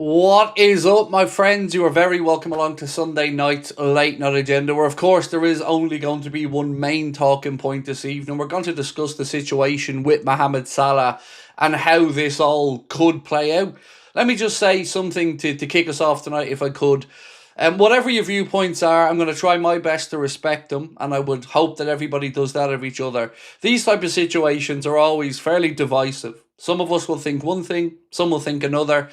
What is up, my friends? You are very welcome along to Sunday night's late night agenda, where, of course, there is only going to be one main talking point this evening. We're going to discuss the situation with Mohamed Salah and how this all could play out. Let me just say something to kick us off tonight, if I could. Whatever your viewpoints are, I'm going to try my best to respect them, and I would hope that everybody does that of each other. These type of situations are always fairly divisive. Some of us will think one thing, some will think another.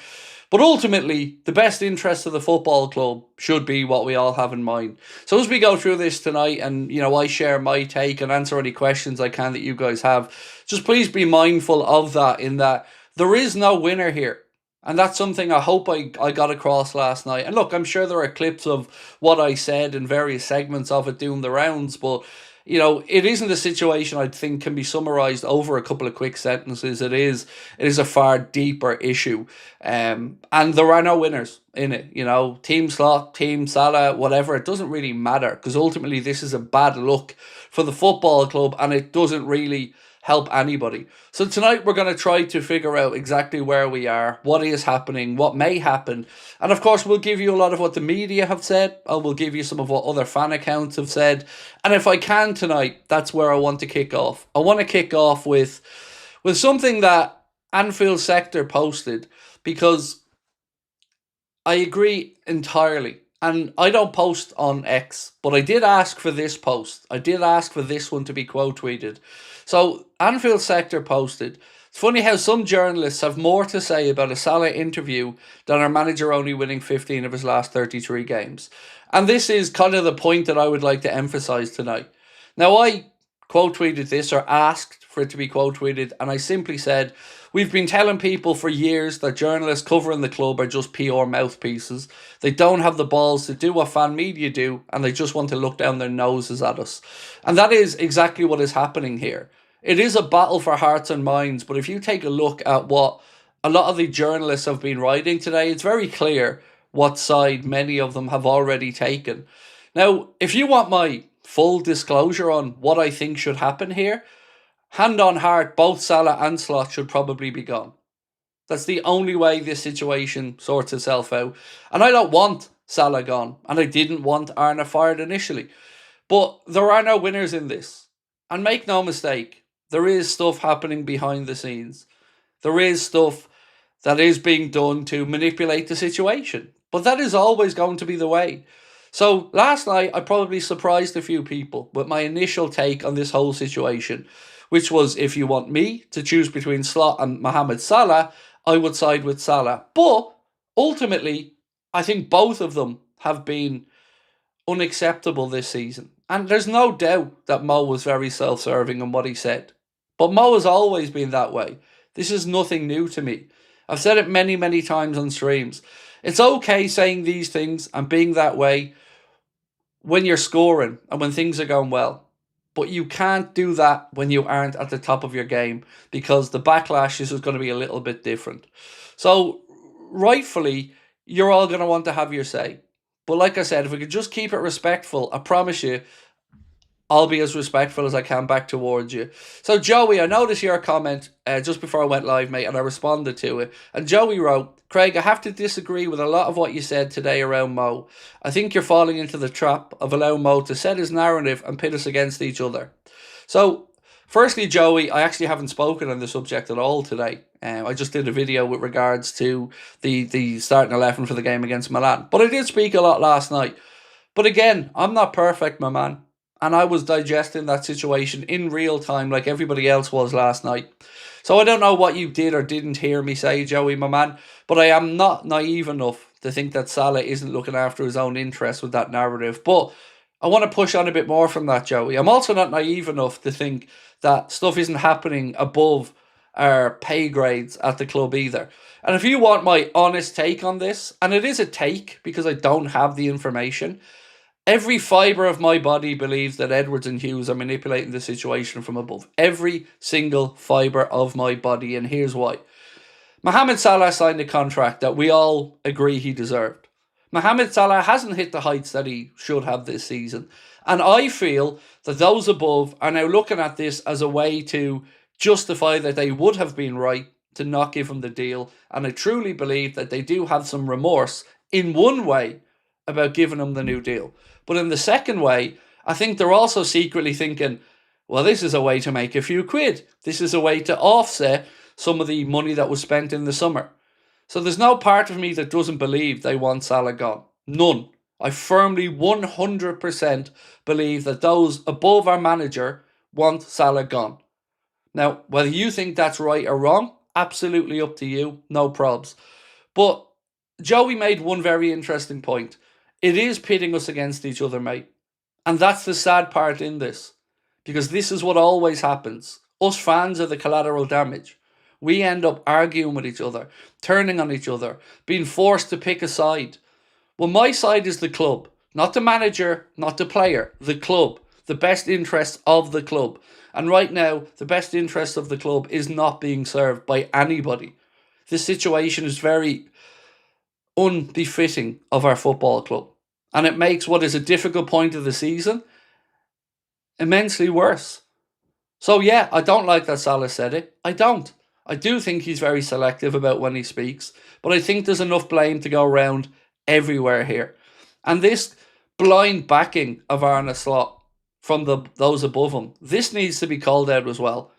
But ultimately, the best interest of the football club should be what we all have in mind. So as we go through this tonight and, I share my take and answer any questions I can that you guys have, just please be mindful of that, in that there is no winner here. And that's something I hope I got across last night. And look, I'm sure there are clips of what I said in various segments of it doing the rounds, but it isn't a situation I think can be summarized over a couple of quick sentences. It is a far deeper issue. And there are no winners in it. Team Slot, Team Salah, whatever, it doesn't really matter, because ultimately this is a bad look for the football club and it doesn't really help anybody. So tonight we're going to try to figure out exactly where we are, what is happening, what may happen, and of course we'll give you a lot of what the media have said. I will give you some of what other fan accounts have said, and if I can tonight, that's where I want to kick off. I want to kick off with something that Anfield Sector posted, because I agree entirely. And I don't post on X, but I did ask for this post. I did ask for this one to be quote tweeted. So Anfield Sector posted, "It's funny how some journalists have more to say about a Salah interview than our manager only winning 15 of his last 33 games." And this is kind of the point that I would like to emphasize tonight. Now, I quote tweeted this, or asked for it to be quote tweeted, and I simply said, "We've been telling people for years that journalists covering the club are just PR mouthpieces. They don't have the balls to do what fan media do, and they just want to look down their noses at us." And that is exactly what is happening here. It is a battle for hearts and minds, but if you take a look at what a lot of the journalists have been writing today, it's very clear what side many of them have already taken. Now, if you want my full disclosure on what I think should happen here, hand on heart, both Salah and Slot should probably be gone. That's the only way this situation sorts itself out. And I don't want Salah gone, and I didn't want Arna fired initially. But there are no winners in this. And make no mistake, there is stuff happening behind the scenes. There is stuff that is being done to manipulate the situation. But that is always going to be the way. So last night, I probably surprised a few people with my initial take on this whole situation, which was, if you want me to choose between Slot and Mohamed Salah, I would side with Salah. But ultimately, I think both of them have been unacceptable this season. And there's no doubt that Mo was very self-serving in what he said. But Mo has always been that way. This is nothing new to me. I've said it many, many times on streams. It's okay saying these things and being that way when you're scoring and when things are going well. But you can't do that when you aren't at the top of your game, because the backlash is going to be a little bit different. So, rightfully, you're all going to want to have your say. But like I said, if we could just keep it respectful, I promise you, I'll be as respectful as I can back towards you. So, Joey, I noticed your comment just before I went live, mate, and I responded to it. And Joey wrote, "Craig, I have to disagree with a lot of what you said today around Mo. I think you're falling into the trap of allowing Mo to set his narrative and pit us against each other." So, firstly, Joey, I actually haven't spoken on the subject at all today. I just did a video with regards to the starting 11 for the game against Milan. But I did speak a lot last night. But again, I'm not perfect, my man. And I was digesting that situation in real time like everybody else was last night. So I don't know what you did or didn't hear me say, Joey, my man, but I am not naive enough to think that Salah isn't looking after his own interests with that narrative. But I want to push on a bit more from that, Joey. I'm also not naive enough to think that stuff isn't happening above our pay grades at the club either. And if you want my honest take on this, and it is a take because I don't have the information, every fibre of my body believes that Edwards and Hughes are manipulating the situation from above. Every single fibre of my body, and here's why. Mohamed Salah signed a contract that we all agree he deserved. Mohamed Salah hasn't hit the heights that he should have this season. And I feel that those above are now looking at this as a way to justify that they would have been right to not give him the deal. And I truly believe that they do have some remorse in one way about giving him the new deal. But in the second way, I think they're also secretly thinking, well, this is a way to make a few quid. This is a way to offset some of the money that was spent in the summer. So there's no part of me that doesn't believe they want Salah gone. None. I firmly 100% believe that those above our manager want Salah gone. Now, whether you think that's right or wrong, absolutely up to you. No probs. But Joey made one very interesting point. It is pitting us against each other, mate. And that's the sad part in this. Because this is what always happens. Us fans are the collateral damage. We end up arguing with each other, turning on each other, being forced to pick a side. Well, my side is the club. Not the manager, not the player. The club. The best interests of the club. And right now, the best interest of the club is not being served by anybody. This situation is very unbefitting of our football club. And it makes what is a difficult point of the season immensely worse. So yeah, I don't like that Salah said it. I don't. I do think he's very selective about when he speaks. But I think there's enough blame to go around everywhere here. And this blind backing of Arne Slot from those above him, this needs to be called out as well.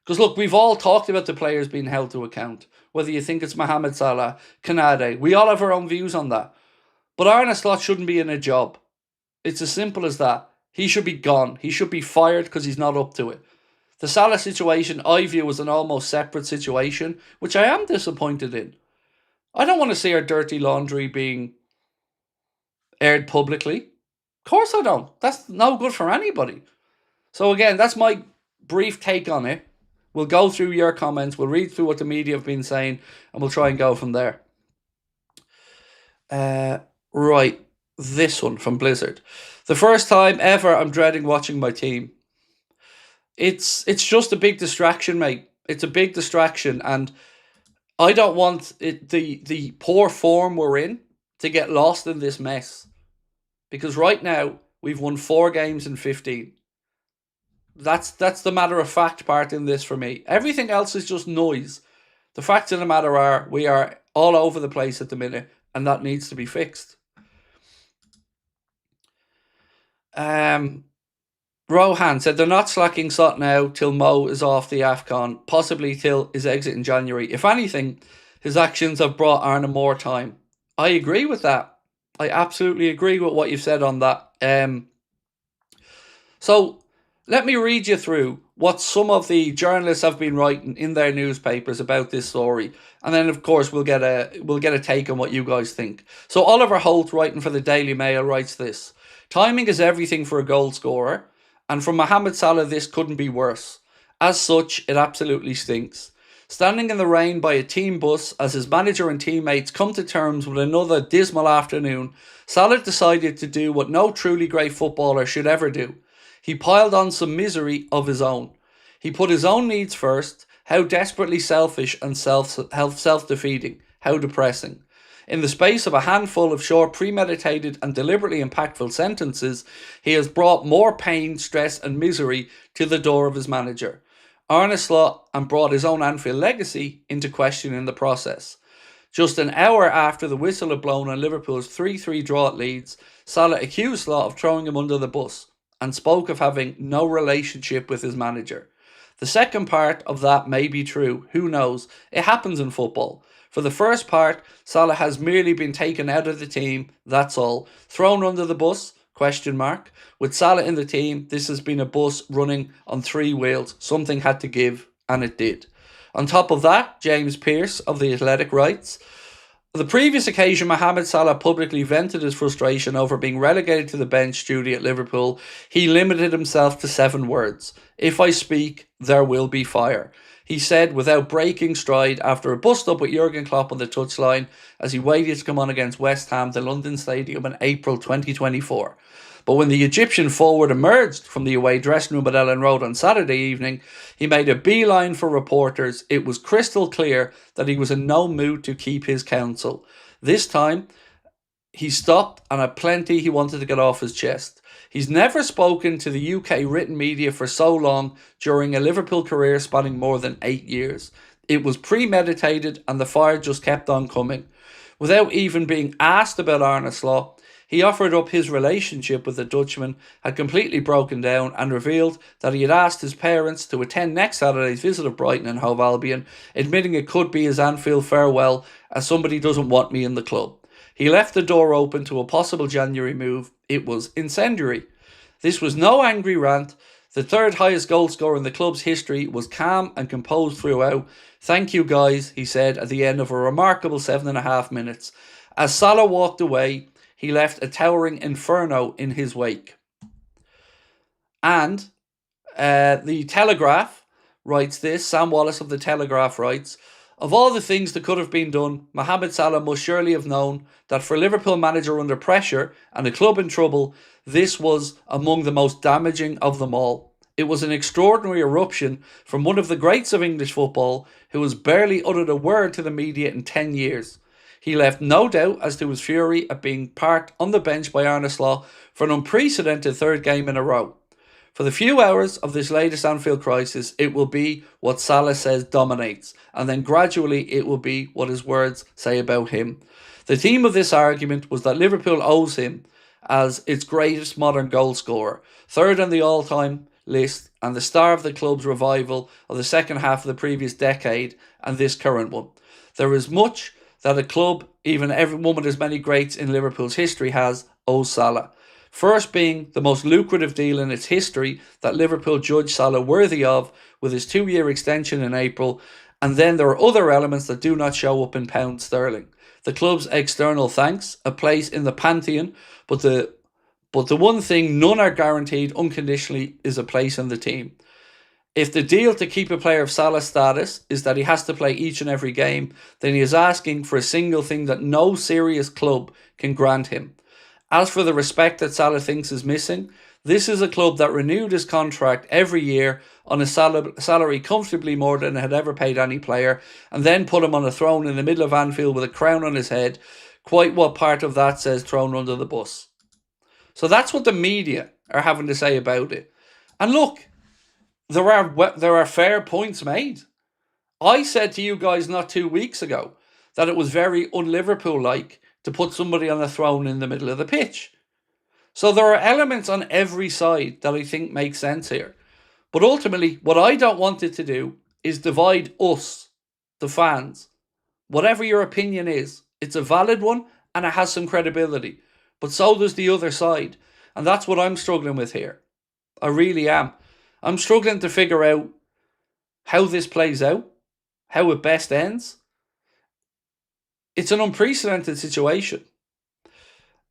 Because look, we've all talked about the players being held to account. Whether you think it's Mohamed Salah, Kanade, we all have our own views on that. But Arne Slot shouldn't be in a job. It's as simple as that. He should be gone. He should be fired because he's not up to it. The Salah situation I view as an almost separate situation, which I am disappointed in. I don't want to see our dirty laundry being aired publicly. Of course I don't. That's no good for anybody. So again, that's my brief take on it. We'll go through your comments. We'll read through what the media have been saying. And we'll try and go from there. Right. This one from Blizzard. The first time ever I'm dreading watching my team. It's just a big distraction, mate. It's a big distraction. And I don't want the poor form we're in to get lost in this mess. Because right now, we've won 4 games in 15. That's the matter of fact part in this for me. Everything else is just noise. The facts of the matter are, we are all over the place at the minute, and that needs to be fixed. Rohan said they're not slacking Sot now till Mo is off the AFCON, possibly till his exit in January. If anything, his actions have brought Arne more time. I agree with that. I absolutely agree with what you've said on that. So let me read you through what some of the journalists have been writing in their newspapers about this story, and then of course we'll get a take on what you guys think. So Oliver Holt, writing for the Daily Mail, writes this: timing is everything for a goal scorer, and for Mohamed Salah this couldn't be worse. As such, it absolutely stinks. Standing in the rain by a team bus as his manager and teammates come to terms with another dismal afternoon, Salah decided to do what no truly great footballer should ever do. He piled on some misery of his own. He put his own needs first. How desperately selfish and self-defeating. How depressing. In the space of a handful of short, premeditated and deliberately impactful sentences, he has brought more pain, stress and misery to the door of his manager, Arne Slot, and brought his own Anfield legacy into question in the process. Just an hour after the whistle had blown on Liverpool's 3-3 draw at Leeds, Salah accused Slot of throwing him under the bus and spoke of having no relationship with his manager. The second part of that may be true, who knows? It happens in football. For the first part, Salah has merely been taken out of the team, that's all. Thrown under the bus? Question mark. With Salah in the team, this has been a bus running on 3 wheels. Something had to give, and it did. On top of that, James Pearce of The Athletic writes, on the previous occasion Mohamed Salah publicly vented his frustration over being relegated to the bench duty at Liverpool, he limited himself to 7 words. If I speak, there will be fire. He said without breaking stride after a bust-up with Jurgen Klopp on the touchline as he waited to come on against West Ham, the London Stadium in April 2024. But when the Egyptian forward emerged from the away dressing room at Ellen Road on Saturday evening, he made a beeline for reporters. It was crystal clear that he was in no mood to keep his counsel. This time, he stopped and had plenty he wanted to get off his chest. He's never spoken to the UK written media for so long during a Liverpool career spanning more than 8 years. It was premeditated and the fire just kept on coming. Without even being asked about Arne Slot, he offered up his relationship with the Dutchman had completely broken down and revealed that he had asked his parents to attend next Saturday's visit of Brighton and Hove Albion, admitting it could be his Anfield farewell as somebody doesn't want me in the club. He left the door open to a possible January move. It was incendiary. This was no angry rant. The third highest goal scorer in the club's history was calm and composed throughout. Thank you guys, he said at the end of a remarkable 7.5 minutes. As Salah walked away, he left a towering inferno in his wake. And the Telegraph writes this, Sam Wallace of the Telegraph writes, of all the things that could have been done, Mohamed Salah must surely have known that for a Liverpool manager under pressure and a club in trouble, this was among the most damaging of them all. It was an extraordinary eruption from one of the greats of English football who has barely uttered a word to the media in 10 years. He left no doubt as to his fury at being parked on the bench by Arne Slot for an unprecedented third game in a row. For the few hours of this latest Anfield crisis, it will be what Salah says dominates, and then gradually it will be what his words say about him. The theme of this argument was that Liverpool owes him as its greatest modern goal scorer, third on the all-time list, and the star of the club's revival of the second half of the previous decade and this current one. There is much that a club, even every one with as many greats in Liverpool's history has, owes Salah. First being the most lucrative deal in its history that Liverpool judged Salah worthy of with his 2-year extension in April, and then there are other elements that do not show up in pound sterling. The club's external thanks, a place in the pantheon, but the one thing none are guaranteed unconditionally is a place in the team. If the deal to keep a player of Salah's status is that he has to play each and every game, then he is asking for a single thing that no serious club can grant him. As for the respect that Salah thinks is missing, this is a club that renewed his contract every year on a salary comfortably more than it had ever paid any player, and then put him on a throne in the middle of Anfield with a crown on his head. Quite what part of that says thrown under the bus. So that's what the media are having to say about it. And look, there are fair points made. I said to you guys not 2 weeks ago that it was very un-Liverpool-like to put somebody on a throne in the middle of the pitch. So there are elements on every side that I think make sense here. But ultimately, what I don't want it to do is divide us, the fans. Whatever your opinion is, it's a valid one and it has some credibility. But so does the other side. And that's what I'm struggling with here. I really am. I'm struggling to figure out how this plays out, how it best ends. It's an unprecedented situation.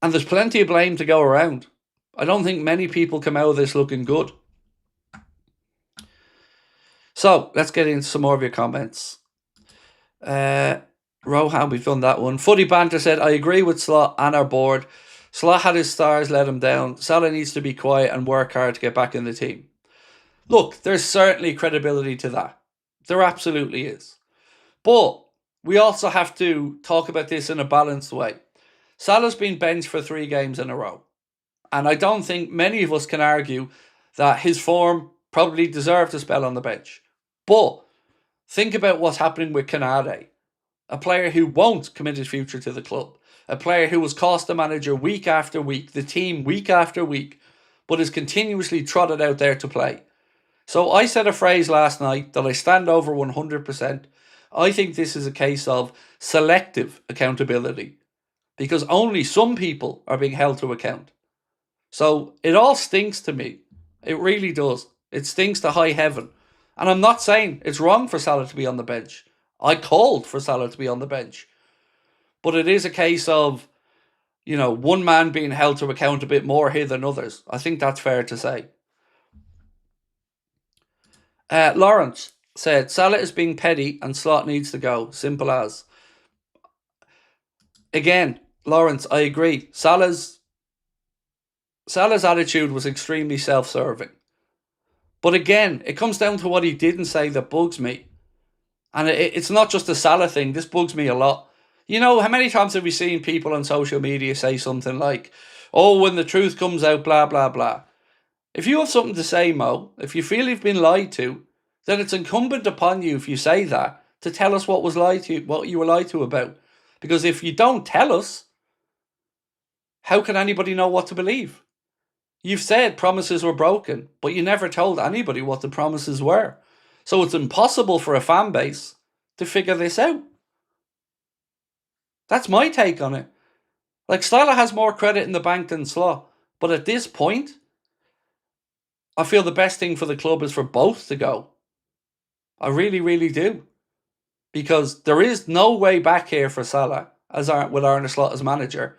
And there's plenty of blame to go around. I don't think many people come out of this looking good. So, let's get into some more of your comments. Rohan, we've done that one. Footy Banter said, I agree with Slot and our board. Slot had his stars let him down. Salah needs to be quiet and work hard to get back in the team. Look, there's certainly credibility to that. There absolutely is. But we also have to talk about this in a balanced way. Salah's been benched for 3 games in a row. And I don't think many of us can argue that his form probably deserved a spell on the bench. But think about what's happening with Canade, a player who won't commit his future to the club, a player who has cost the manager week after week, the team week after week, but is continuously trotted out there to play. So I said a phrase last night that I stand over 100%. I think this is a case of selective accountability, because only some people are being held to account. So it all stinks to me. It really does. It stinks to high heaven. And I'm not saying it's wrong for Salah to be on the bench. I called for Salah to be on the bench. But it is a case of, one man being held to account a bit more here than others. I think that's fair to say. Lawrence said, Salah is being petty and Slot needs to go. Simple as. Again, Lawrence, I agree. Salah's attitude was extremely self-serving. But again, it comes down to what he didn't say that bugs me. And it's not just a Salah thing. This bugs me a lot. How many times have we seen people on social media say something like, oh, when the truth comes out, blah, blah, blah. If you have something to say, Mo, if you feel you've been lied to, then it's incumbent upon you, if you say that, to tell us what was lied to you, what you were lied to about. Because if you don't tell us, how can anybody know what to believe? You've said promises were broken, but you never told anybody what the promises were. So it's impossible for a fan base to figure this out. That's my take on it. Like, Salah has more credit in the bank than Slot, but at this point, I feel the best thing for the club is for both to go. I really, really do. Because there is no way back here for Salah with Arne Slot as manager.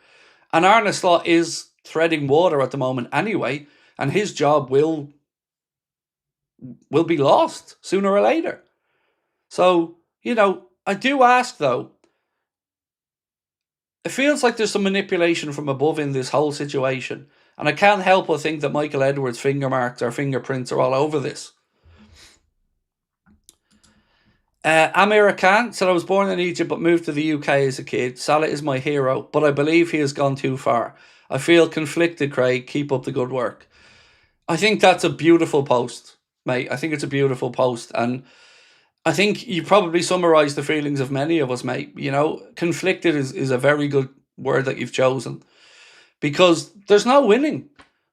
And Arne Slot is treading water at the moment anyway, and his job will be lost sooner or later. So, I do ask though, it feels like there's some manipulation from above in this whole situation, and I can't help but think that Michael Edwards' finger marks or fingerprints are all over this. Amira Khan said, I was born in Egypt but moved to the UK as a kid. Salah is my hero, but I believe he has gone too far. I feel conflicted, Craig. Keep up the good work. I think that's a beautiful post, mate. I think it's a beautiful post. And I think you probably summarised the feelings of many of us, mate. Conflicted is a very good word that you've chosen. Because there's no winning.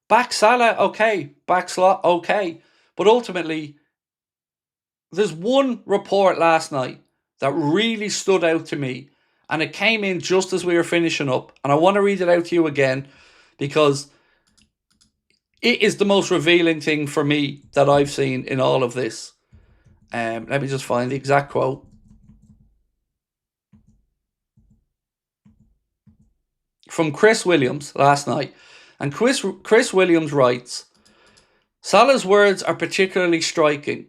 Back Salah, okay. Back Slot, okay. But ultimately, there's one report last night that really stood out to me, and it came in just as we were finishing up, and I want to read it out to you again because it is the most revealing thing for me that I've seen in all of this. Let me just find the exact quote. From Chris Williams last night, and Chris Williams writes, Salah's words are particularly striking.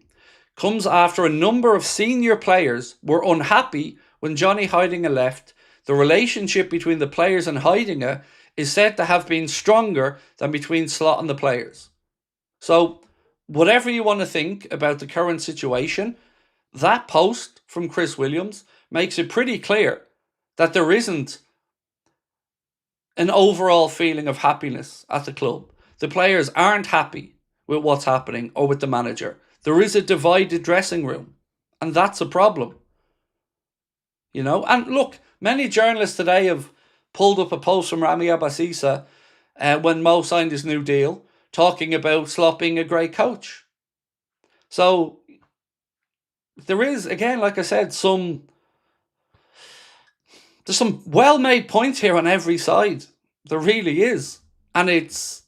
Comes after a number of senior players were unhappy when Johnny Heitinga left. The relationship between the players and Heitinga is said to have been stronger than between Slot and the players. So, whatever you want to think about the current situation, that post from Chris Williams makes it pretty clear that there isn't an overall feeling of happiness at the club. The players aren't happy with what's happening or with the manager. There is a divided dressing room, and that's a problem. And look, many journalists today have pulled up a post from Rami Abbasisa when Mo signed his new deal, talking about Slot being a great coach. So there is, again, like I said, there's some well-made points here on every side. There really is. And it's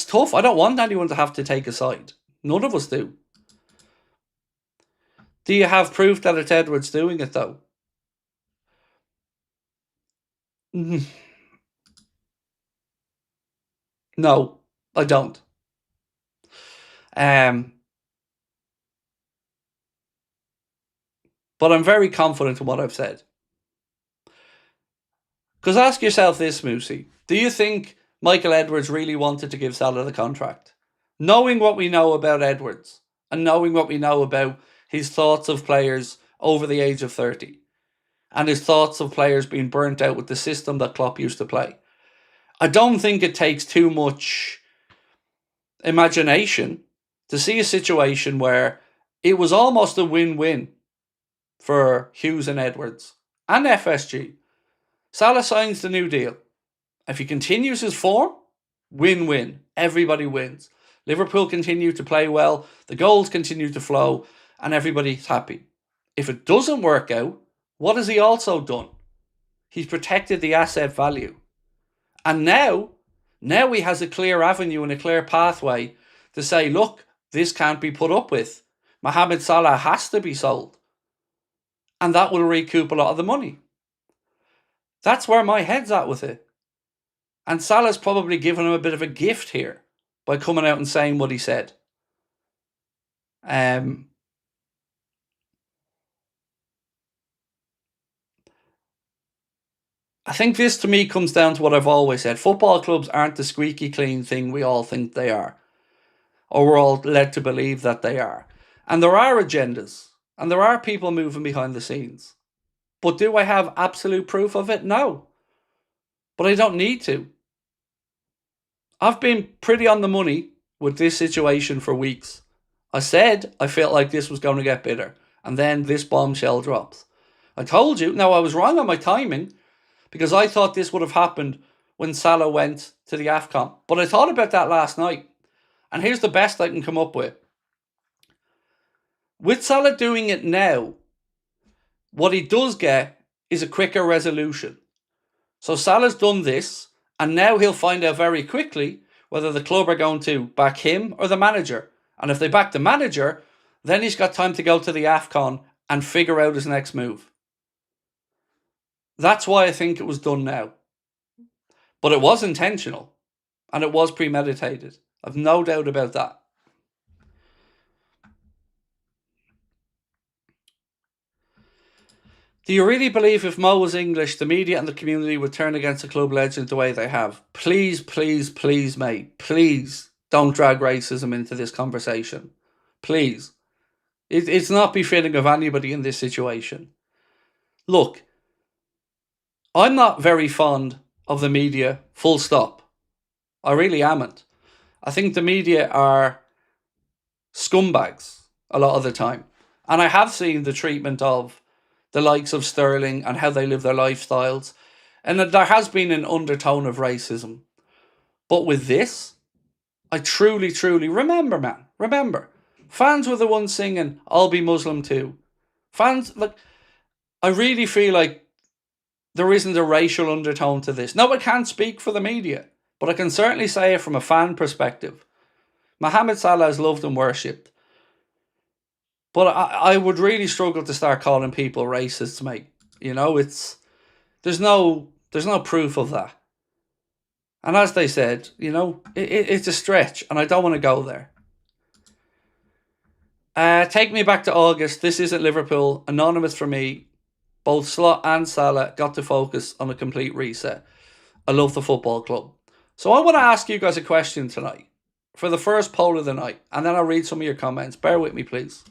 tough. I don't want anyone to have to take a side. None of us do. Do you have proof that it's Edwards doing it, though? No, I don't. But I'm very confident in what I've said. Because ask yourself this, Moosey. Do you think Michael Edwards really wanted to give Salah the contract? Knowing what we know about Edwards and knowing what we know about his thoughts of players over the age of 30 and his thoughts of players being burnt out with the system that Klopp used to play, I don't think it takes too much imagination to see a situation where it was almost a win-win for Hughes and Edwards and FSG. Salah signs the new deal. If he continues his form, win-win. Everybody wins. Liverpool continue to play well, the goals continue to flow, and everybody's happy. If it doesn't work out, what has he also done? He's protected the asset value. And now he has a clear avenue and a clear pathway to say, look, this can't be put up with. Mohamed Salah has to be sold. And that will recoup a lot of the money. That's where my head's at with it. And Salah's probably given him a bit of a gift here by coming out and saying what he said. I think this to me comes down to what I've always said. Football clubs aren't the squeaky clean thing we all think they are. Or we're all led to believe that they are. And there are agendas. And there are people moving behind the scenes. But do I have absolute proof of it? No. But I don't need to. I've been pretty on the money with this situation for weeks. I said I felt like this was going to get better. And then this bombshell drops. I told you. Now, I was wrong on my timing because I thought this would have happened when Salah went to the AFCON. But I thought about that last night. And here's the best I can come up with. With Salah doing it now, what he does get is a quicker resolution. So Salah's done this, and now he'll find out very quickly whether the club are going to back him or the manager. And if they back the manager, then he's got time to go to the AFCON and figure out his next move. That's why I think it was done now. But it was intentional, and it was premeditated. I've no doubt about that. Do you really believe if Mo was English, the media and the community would turn against the club legend the way they have? Please, please, please, mate. Please don't drag racism into this conversation. Please. It's not befitting of anybody in this situation. Look, I'm not very fond of the media, full stop. I really amn't. I think the media are scumbags a lot of the time. And I have seen the treatment of the likes of Sterling and how they live their lifestyles. And there has been an undertone of racism. But with this, I truly, truly remember, fans were the ones singing, "I'll be Muslim too." Fans, like, I really feel like there isn't a racial undertone to this. No, I can't speak for the media, but I can certainly say it from a fan perspective. Mohamed Salah is loved and worshipped. But I would really struggle to start calling people racists, mate. You know, there's no proof of that. And as they said, you know, it's a stretch, and I don't want to go there. Take me back to August. This isn't Liverpool. Anonymous for me. Both Slot and Salah got to focus on a complete reset. I love the football club. So I want to ask you guys a question tonight for the first poll of the night, and then I'll read some of your comments. Bear with me, please.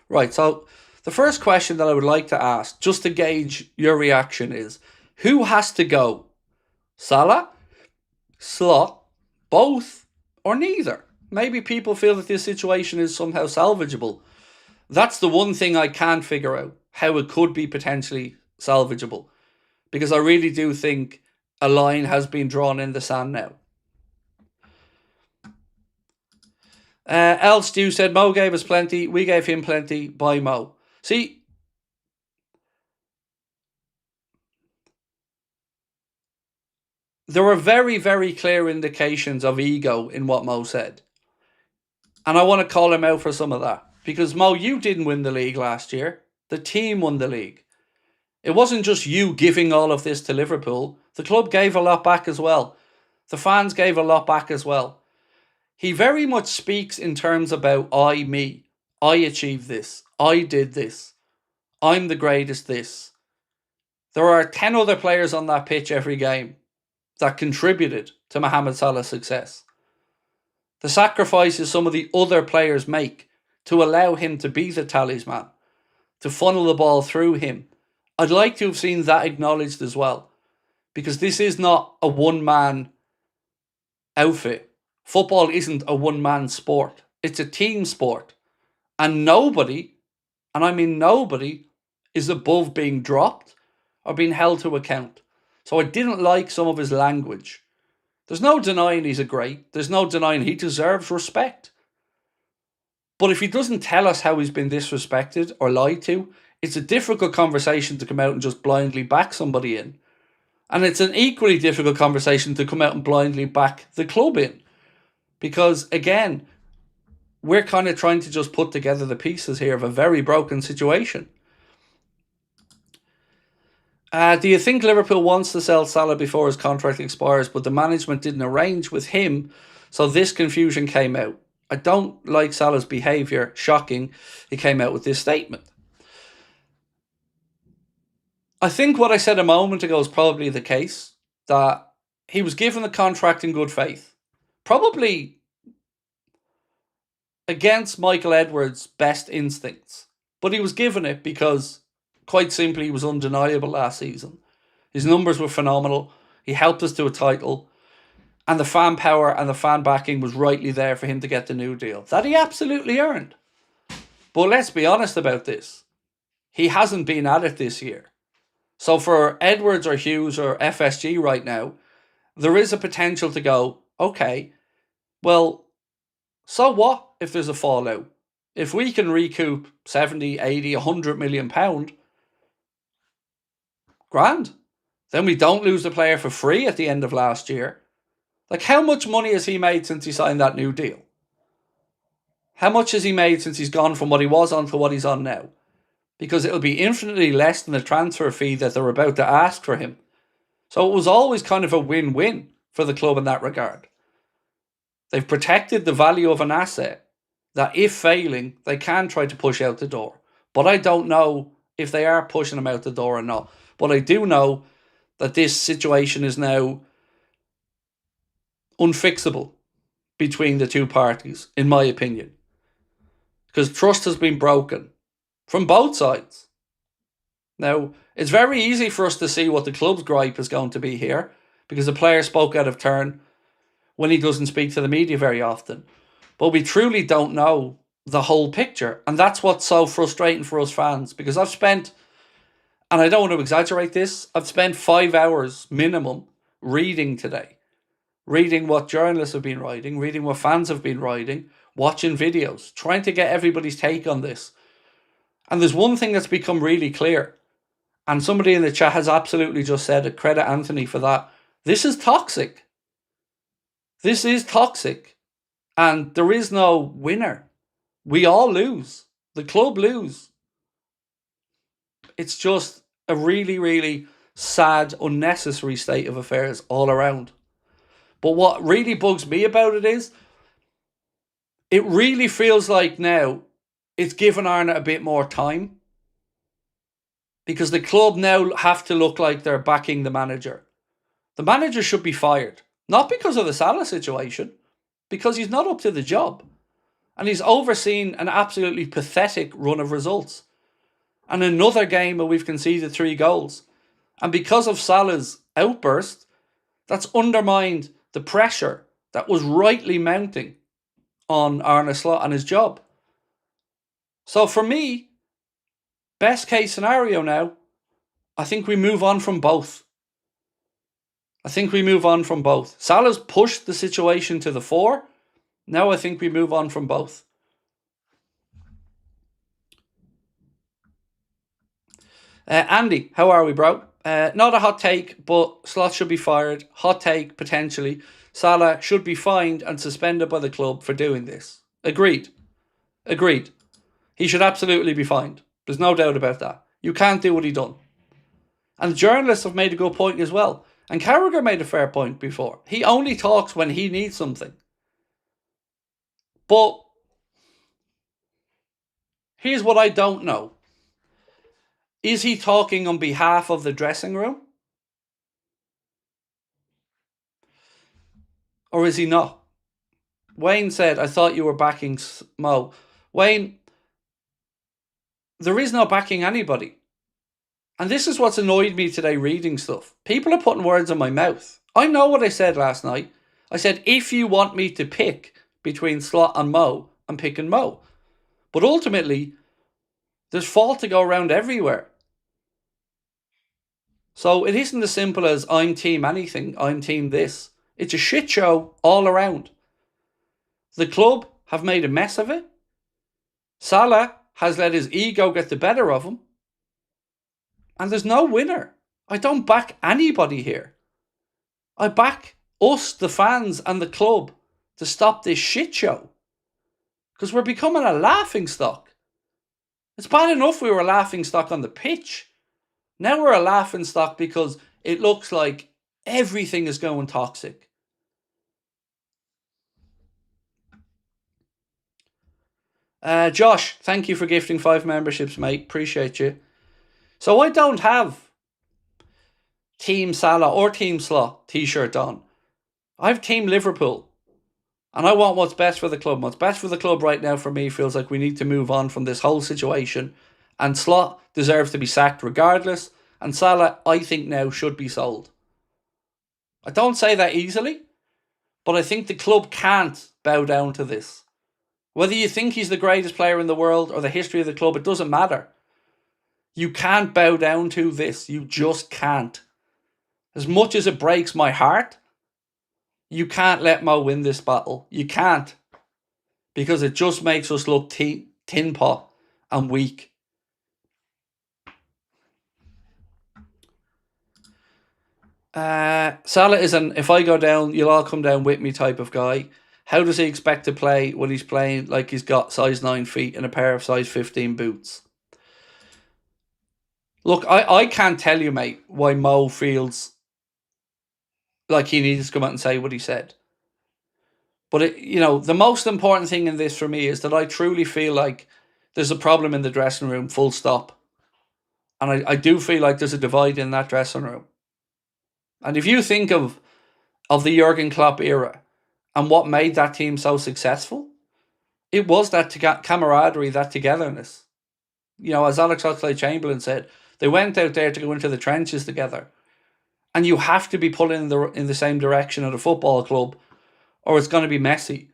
Right, so the first question that I would like to ask, just to gauge your reaction, is who has to go? Salah, Slot, both, or neither? Maybe people feel that this situation is somehow salvageable. That's the one thing I can't figure out, how it could be potentially salvageable. Because I really do think a line has been drawn in the sand now. El Stew said, Mo gave us plenty, we gave him plenty, bye Mo. See, there were very, very clear indications of ego in what Mo said. And I want to call him out for some of that. Because Mo, you didn't win the league last year. The team won the league. It wasn't just you giving all of this to Liverpool. The club gave a lot back as well. The fans gave a lot back as well. He very much speaks in terms about I, me. I achieved this. I did this. I'm the greatest this. There are 10 other players on that pitch every game that contributed to Mohamed Salah's success. The sacrifices some of the other players make to allow him to be the talisman, to funnel the ball through him. I'd like to have seen that acknowledged as well, because this is not a one-man outfit. Football isn't a one-man sport. It's a team sport. And nobody, and I mean nobody, is above being dropped or being held to account. So I didn't like some of his language. There's no denying he's a great. There's no denying he deserves respect. But if he doesn't tell us how he's been disrespected or lied to, it's a difficult conversation to come out and just blindly back somebody in. And it's an equally difficult conversation to come out and blindly back the club in. Because, again, we're kind of trying to just put together the pieces here of a very broken situation. Do you think Liverpool wants to sell Salah before his contract expires, but the management didn't arrange with him, so this confusion came out? I don't like Salah's behaviour. Shocking. He came out with this statement. I think what I said a moment ago is probably the case, that he was given the contract in good faith. Probably against Michael Edwards' best instincts. But he was given it because, quite simply, he was undeniable last season. His numbers were phenomenal. He helped us to a title. And the fan power and the fan backing was rightly there for him to get the new deal. That he absolutely earned. But let's be honest about this. He hasn't been at it this year. So for Edwards or Hughes or FSG right now, there is a potential to go, okay, well, so what if there's a fallout? If we can recoup 70, 80, 100 million pound, grand. Then we don't lose the player for free at the end of last year. Like, how much money has he made since he signed that new deal? How much has he made since he's gone from what he was on to what he's on now? Because it'll be infinitely less than the transfer fee that they're about to ask for him. So it was always kind of a win-win for the club in that regard. They've protected the value of an asset that, if failing, they can try to push out the door. But I don't know if they are pushing him out the door or not. But I do know that this situation is now unfixable between the two parties, in my opinion. Because trust has been broken from both sides. Now, it's very easy for us to see what the club's gripe is going to be here, because the player spoke out of turn when he doesn't speak to the media very often. But we truly don't know the whole picture. And that's what's so frustrating for us fans, because I've spent, and I don't want to exaggerate this, I've spent 5 hours minimum reading today. Reading what journalists have been writing, reading what fans have been writing, watching videos, trying to get everybody's take on this. And there's one thing that's become really clear, and somebody in the chat has absolutely just said it, credit Anthony for that. This is toxic. This is toxic. And there is no winner. We all lose. The club lose. It's just a really, really sad, unnecessary state of affairs all around. But what really bugs me about it is, it really feels like now it's given Arna a bit more time. Because the club now have to look like they're backing the manager. The manager should be fired. Not because of the Salah situation, because he's not up to the job. And he's overseen an absolutely pathetic run of results. And another game where we've conceded 3 goals. And because of Salah's outburst, that's undermined the pressure that was rightly mounting on Arne Slot and his job. So for me, best case scenario now, I think we move on from both. Salah's pushed the situation to the fore. Now I think we move on from both. Andy, how are we, bro? Not a hot take, but Slot should be fired. Hot take, potentially. Salah should be fined and suspended by the club for doing this. Agreed. He should absolutely be fined. There's no doubt about that. You can't do what he done. And the journalists have made a good point as well. And Carragher made a fair point before. He only talks when he needs something. But here's what I don't know. Is he talking on behalf of the dressing room? Or is he not? Wayne said, I thought you were backing Mo. Wayne, there is no backing anybody. And this is what's annoyed me today reading stuff. People are putting words in my mouth. I know what I said last night. I said, if you want me to pick between Slot and Mo, I'm picking Mo. But ultimately, there's fault to go around everywhere. So it isn't as simple as I'm team anything, I'm team this. It's a shit show all around. The club have made a mess of it. Salah has let his ego get the better of him. And there's no winner. I don't back anybody here. I back us, the fans and the club, to stop this shit show. Because we're becoming a laughingstock. It's bad enough we were a laughingstock on the pitch. Now we're a laughingstock because it looks like everything is going toxic. Josh, thank you for gifting 5 memberships, mate. Appreciate you. So I don't have Team Salah or Team Slot t-shirt on. I have Team Liverpool. And I want what's best for the club. What's best for the club right now for me feels like we need to move on from this whole situation. And Slot deserves to be sacked regardless. And Salah, I think now, should be sold. I don't say that easily, but I think the club can't bow down to this. Whether you think he's the greatest player in the world or the history of the club, it doesn't matter. You can't bow down to this. You just can't. As much as it breaks my heart, you can't let Mo win this battle. You can't. Because it just makes us look tin pot and weak. Salah is an if I go down, you'll all come down with me type of guy. How does he expect to play when he's playing like he's got size 9 feet and a pair of size 15 boots? Look, I can't tell you, mate, why Mo feels like he needs to come out and say what he said. But, the most important thing in this for me is that I truly feel like there's a problem in the dressing room, full stop. And I do feel like there's a divide in that dressing room. And if you think of the Jurgen Klopp era and what made that team so successful, it was that camaraderie, that togetherness. As Alex Oxlade-Chamberlain said, they went out there to go into the trenches together. And you have to be pulling in the same direction at a football club or it's going to be messy.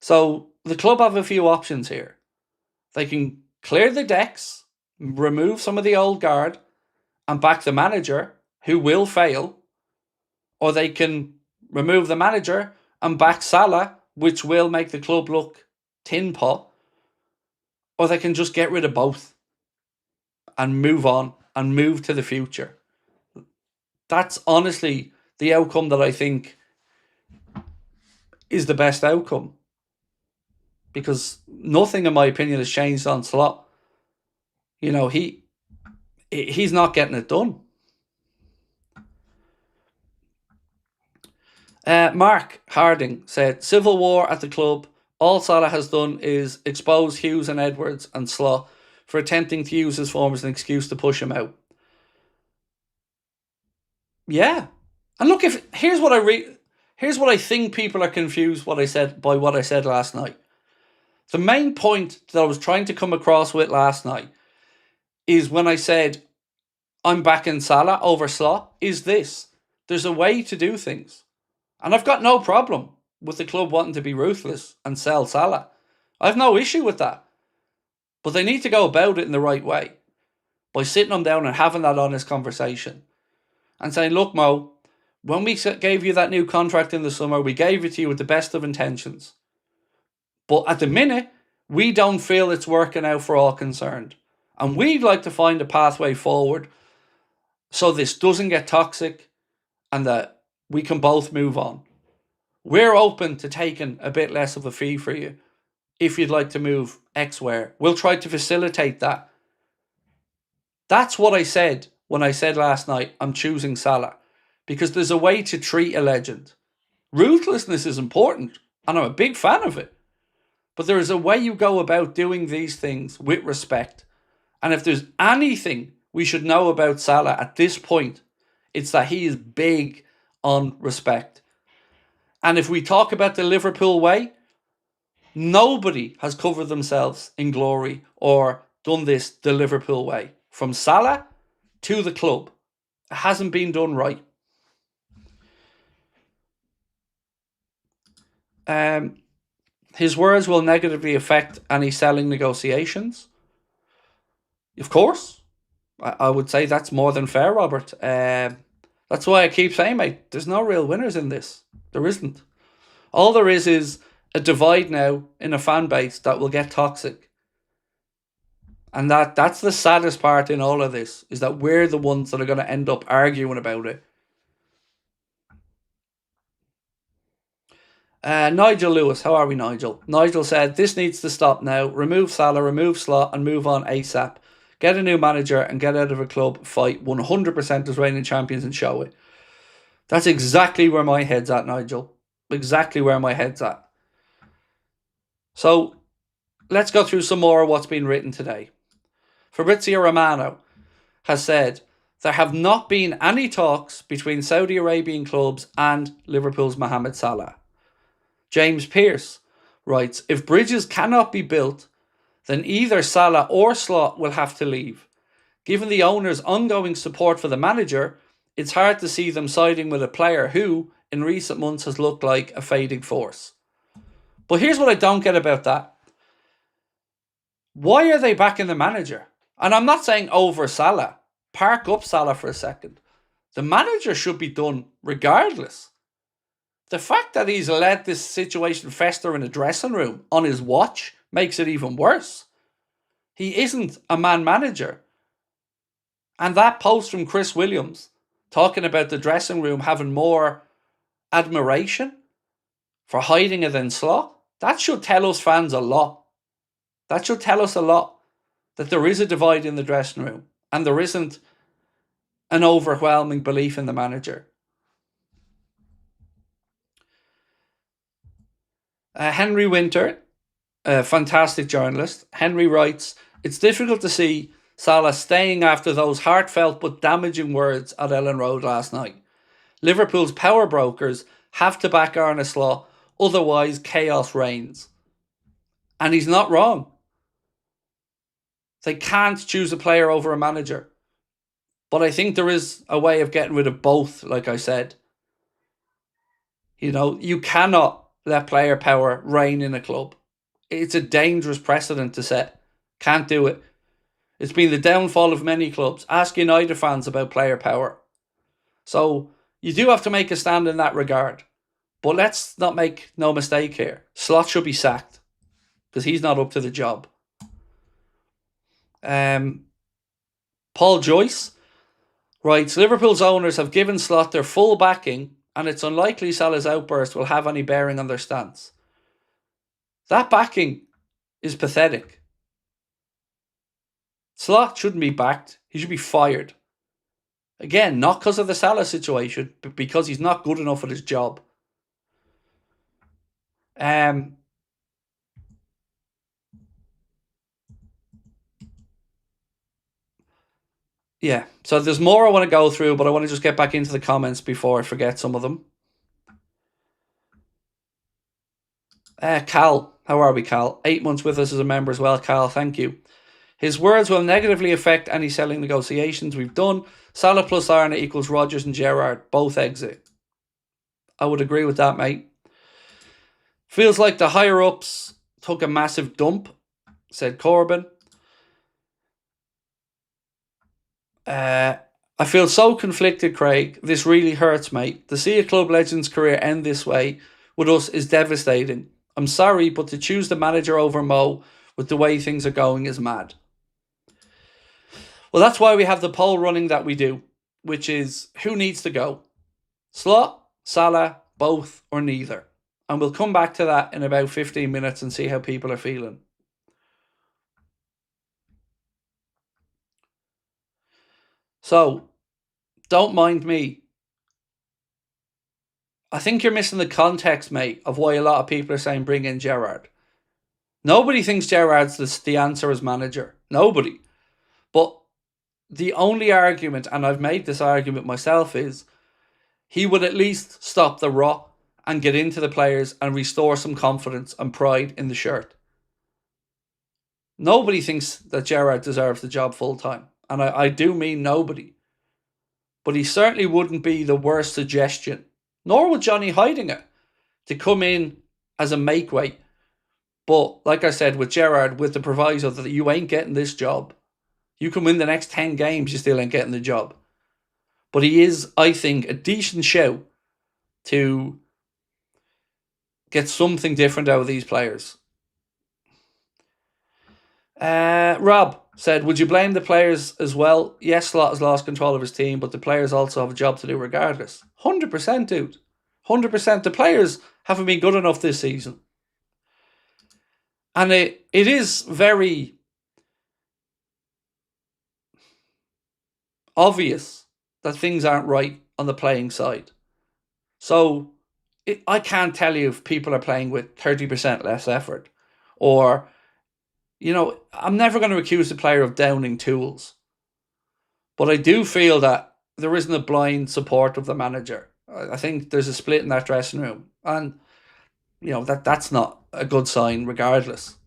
So the club have a few options here. They can clear the decks, remove some of the old guard and back the manager, who will fail, or they can remove the manager and back Salah, which will make the club look tin pot, or they can just get rid of both and move on and move to the future. That's honestly the outcome that I think is the best outcome. Because nothing, in my opinion, has changed on Slot. He's not getting it done. Mark Harding said, civil war at the club. All Salah has done is expose Hughes and Edwards and Slot for attempting to use his form as an excuse to push him out. Yeah. And look, here's what I think people are confused by what I said last night. The main point that I was trying to come across with last night is when I said I'm backing Salah over Slot is this. There's a way to do things. And I've got no problem with the club wanting to be ruthless and sell Salah. I have no issue with that. But they need to go about it in the right way. By sitting them down and having that honest conversation. And saying, look, Mo, when we gave you that new contract in the summer, we gave it to you with the best of intentions. But at the minute, we don't feel it's working out for all concerned. And we'd like to find a pathway forward so this doesn't get toxic and that we can both move on. We're open to taking a bit less of a fee for you if you'd like to move elsewhere. We'll try to facilitate that. That's what I said when I said last night, I'm choosing Salah. Because there's a way to treat a legend. Ruthlessness is important, and I'm a big fan of it. But there is a way you go about doing these things with respect. And if there's anything we should know about Salah at this point, it's that he is big on respect. And if we talk about the Liverpool way, nobody has covered themselves in glory or done this the Liverpool way. From Salah to the club. It hasn't been done right. His words will negatively affect any selling negotiations. Of course. I would say that's more than fair, Robert. That's why I keep saying, mate, there's no real winners in this. There isn't. All there is a divide now in a fan base that will get toxic. And that's the saddest part in all of this, is that we're the ones that are going to end up arguing about it. Nigel Lewis, how are we, Nigel? Nigel said, this needs to stop now. Remove Salah, remove Slot, and move on ASAP. Get a new manager and get out of a club fight 100% as reigning champions and show it. That's exactly where my head's at, Nigel. Exactly where my head's at. So, let's go through some more of what's been written today. Fabrizio Romano has said, there have not been any talks between Saudi Arabian clubs and Liverpool's Mohamed Salah. James Pearce writes, if bridges cannot be built, then either Salah or Slot will have to leave. Given the owner's ongoing support for the manager, it's hard to see them siding with a player who, in recent months, has looked like a fading force. But here's what I don't get about that. Why are they backing the manager? And I'm not saying over Salah. Park up Salah for a second. The manager should be done regardless. The fact that he's let this situation fester in a dressing room on his watch makes it even worse. He isn't a man manager. And that post from Chris Williams talking about the dressing room having more admiration for hiding it than Slot, that should tell us fans a lot. That should tell us a lot, that there is a divide in the dressing room and there isn't an overwhelming belief in the manager. Henry Winter, a fantastic journalist, Henry writes, it's difficult to see Salah staying after those heartfelt but damaging words at Ellen Road last night. Liverpool's power brokers have to back Arne Slot, otherwise chaos reigns. And he's not wrong. They can't choose a player over a manager. But I think there is a way of getting rid of both, like I said. You know, you cannot let player power reign in a club. It's a dangerous precedent to set. Can't do it. It's been the downfall of many clubs. Ask United fans about player power. So you do have to make a stand in that regard. But let's not make no mistake here. Slot should be sacked because he's not up to the job. Paul Joyce writes, Liverpool's owners have given Slot their full backing and it's unlikely Salah's outburst will have any bearing on their stance. That backing is pathetic. Slot shouldn't be backed. He should be fired. Again, not because of the Salah situation, but because he's not good enough at his job. Yeah, so there's more I want to go through, but I want to just get back into the comments before I forget some of them. Cal, how are we, Cal? 8 months with us as a member as well, Cal, thank you. His words will negatively affect any selling negotiations we've done. Salah plus Arne equals Rodgers and Gerrard, both exit. I would agree with that, mate. Feels like the higher-ups took a massive dump, said Corbyn. I feel so conflicted, Craig. This really hurts, mate. To see a club legend's career end this way with us is devastating. I'm sorry, but to choose the manager over Mo with the way things are going is mad. Well, that's why we have the poll running that we do, which is who needs to go? Slot, Salah, both, or neither. And we'll come back to that in about 15 minutes and see how people are feeling. So, don't mind me. I think you're missing the context, mate, of why a lot of people are saying bring in Gerrard. Nobody thinks Gerrard's the answer as manager. Nobody. But the only argument, and I've made this argument myself, is he would at least stop the rot and get into the players and restore some confidence and pride in the shirt. Nobody thinks that Gerrard deserves the job full time. And I do mean nobody. But he certainly wouldn't be the worst suggestion. Nor would Johnny Heidinger to come in as a make-weight. But, like I said, with Gerrard, with the proviso that you ain't getting this job. You can win the next 10 games, you still ain't getting the job. But he is, I think, a decent show to get something different out of these players. Rob said, would you blame the players as well? Yes, Slot has lost control of his team, but the players also have a job to do regardless. 100%, dude. 100%. The players haven't been good enough this season. And it is very obvious that things aren't right on the playing side. So I can't tell you if people are playing with 30% less effort. Or, you know, I'm never going to accuse the player of downing tools. But I do feel that there isn't a blind support of the manager. I think there's a split in that dressing room. And, that's not a good sign regardless.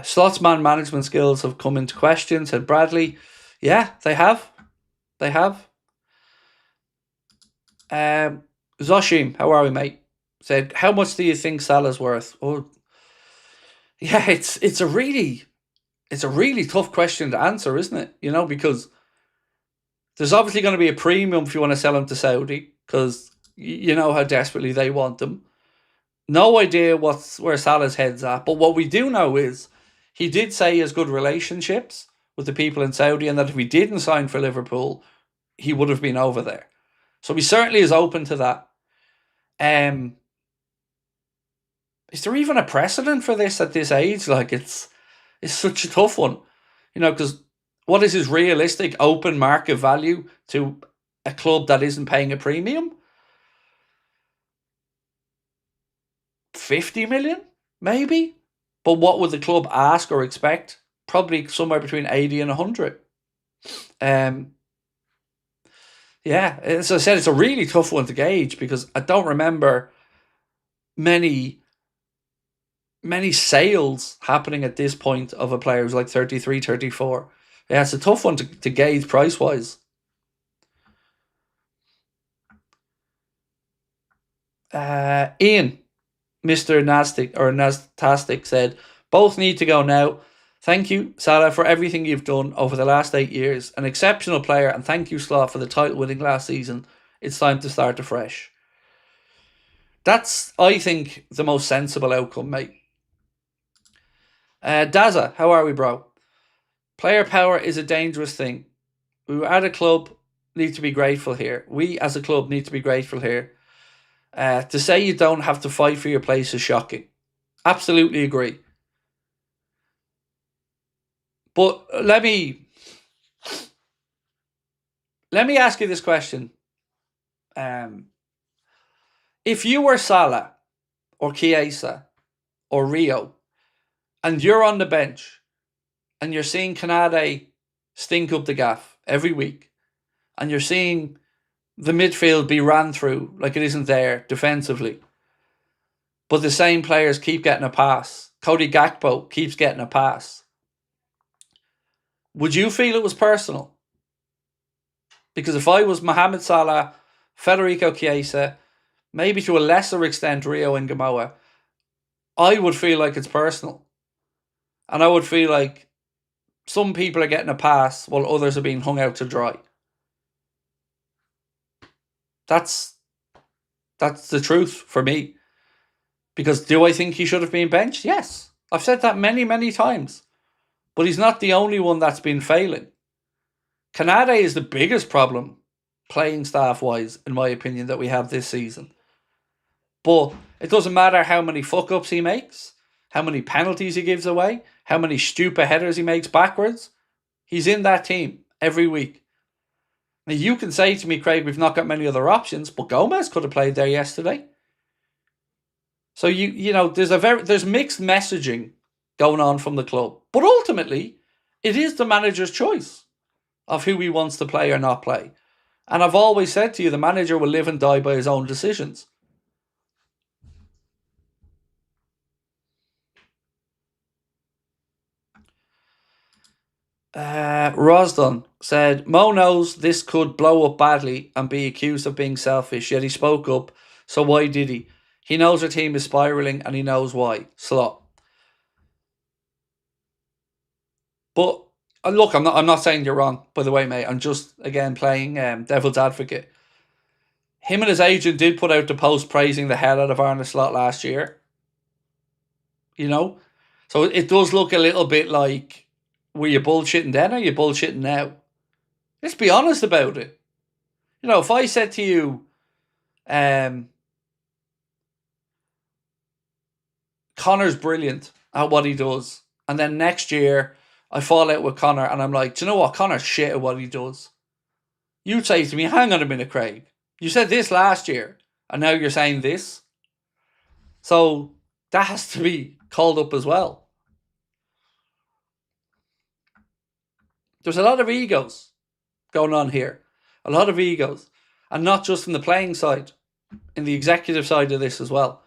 Slots man management skills have come into question, said Bradley. Yeah, they have. They have. Zoshim, how are we, mate? Said, how much do you think Salah's worth? Oh, yeah, it's a really tough question to answer, isn't it? Because there's obviously going to be a premium if you want to sell him to Saudi, because you know how desperately they want them. No idea where Salah's head's at, but what we do know is he did say he has good relationships with the people in Saudi, and that if he didn't sign for Liverpool, he would have been over there. So he certainly is open to that. Is there even a precedent for this at this age? Like, it's such a tough one, because what is his realistic open market value to a club that isn't paying a premium? 50 million, maybe? But what would the club ask or expect? Probably somewhere between 80 and 100. Yeah, as I said, it's a really tough one to gauge, because I don't remember many sales happening at this point of a player who's like 33, 34. Yeah, it's a tough one to gauge price-wise. Ian, Mr. Nastastic said, both need to go now. Thank you, Salah, for everything you've done over the last 8 years. An exceptional player, and thank you, Slot, for the title winning last season. It's time to start afresh. That's, I think, the most sensible outcome, mate. Daza, how are we, bro? Player power is a dangerous thing. We at a club need to be grateful here. We as a club need to be grateful here. To say you don't have to fight for your place is shocking. Absolutely agree. But let me ask you this question. If you were Salah or Chiesa or Rio, and you're on the bench and you're seeing Canade stink up the gaff every week, and you're seeing the midfield be ran through like it isn't there defensively, but the same players keep getting a pass. Cody Gakpo keeps getting a pass. Would you feel it was personal? Because if I was Mohamed Salah, Federico Chiesa, maybe to a lesser extent Rio and Gamoa, I would feel like it's personal. And I would feel like some people are getting a pass while others are being hung out to dry. That's the truth for me. Because do I think he should have been benched? Yes. I've said that many, many times. But he's not the only one that's been failing. Canade is the biggest problem, playing staff-wise, in my opinion, that we have this season. But it doesn't matter how many fuck-ups he makes, how many penalties he gives away, how many stupid headers he makes backwards. He's in that team every week. Now, you can say to me, Craig, we've not got many other options, but Gomez could have played there yesterday. So there's mixed messaging going on from the club. But ultimately, it is the manager's choice of who he wants to play or not play. And I've always said to you, the manager will live and die by his own decisions. Rosdon said, Mo knows this could blow up badly and be accused of being selfish, yet he spoke up, so why did he? He knows our team is spiralling and he knows why. Slot. But look, I'm not saying you're wrong, by the way, mate. I'm just, again, playing devil's advocate. Him and his agent did put out the post praising the hell out of Arne Slot last year. So it does look a little bit like, were you bullshitting then or are you bullshitting now? Let's be honest about it. If I said to you, Connor's brilliant at what he does, and then next year I fall out with Connor and I'm like, do you know what? Connor's shit at what he does. you'd say to me, hang on a minute, Craig. You said this last year, and now you're saying this. So that has to be called up as well. There's a lot of egos going on here. A lot of egos. And not just from the playing side, in the executive side of this as well.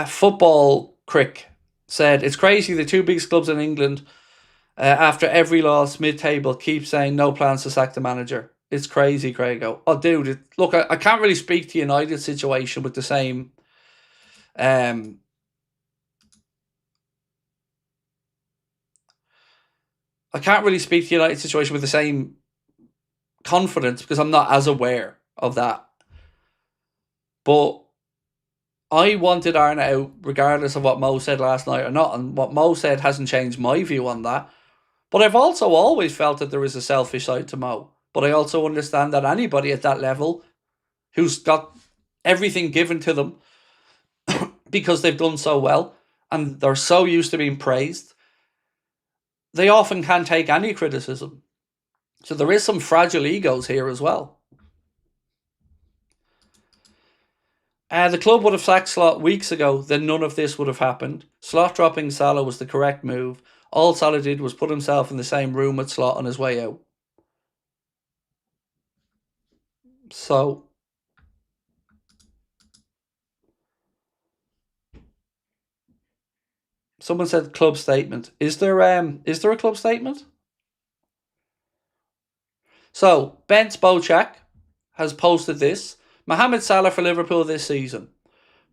Football Crick said, it's crazy the two biggest clubs in England, after every loss mid-table, keep saying no plans to sack the manager. It's crazy, Craigo. Oh, dude, look, I can't really speak to United's situation with the same... I can't really speak to United's situation with the same confidence because I'm not as aware of that. But I wanted Arna out regardless of what Mo said last night or not, and what Mo said hasn't changed my view on that. But I've also always felt that there is a selfish side to Mo. But I also understand that anybody at that level who's got everything given to them because they've done so well and they're so used to being praised, they often can't take any criticism. So there is some fragile egos here as well. The club would have sacked Slot weeks ago, then none of this would have happened. Slot dropping Salah was the correct move. All Salah did was put himself in the same room with Slot on his way out. So, someone said club statement. Is there a club statement? So, Bent Bochak has posted this. Mohamed Salah for Liverpool this season.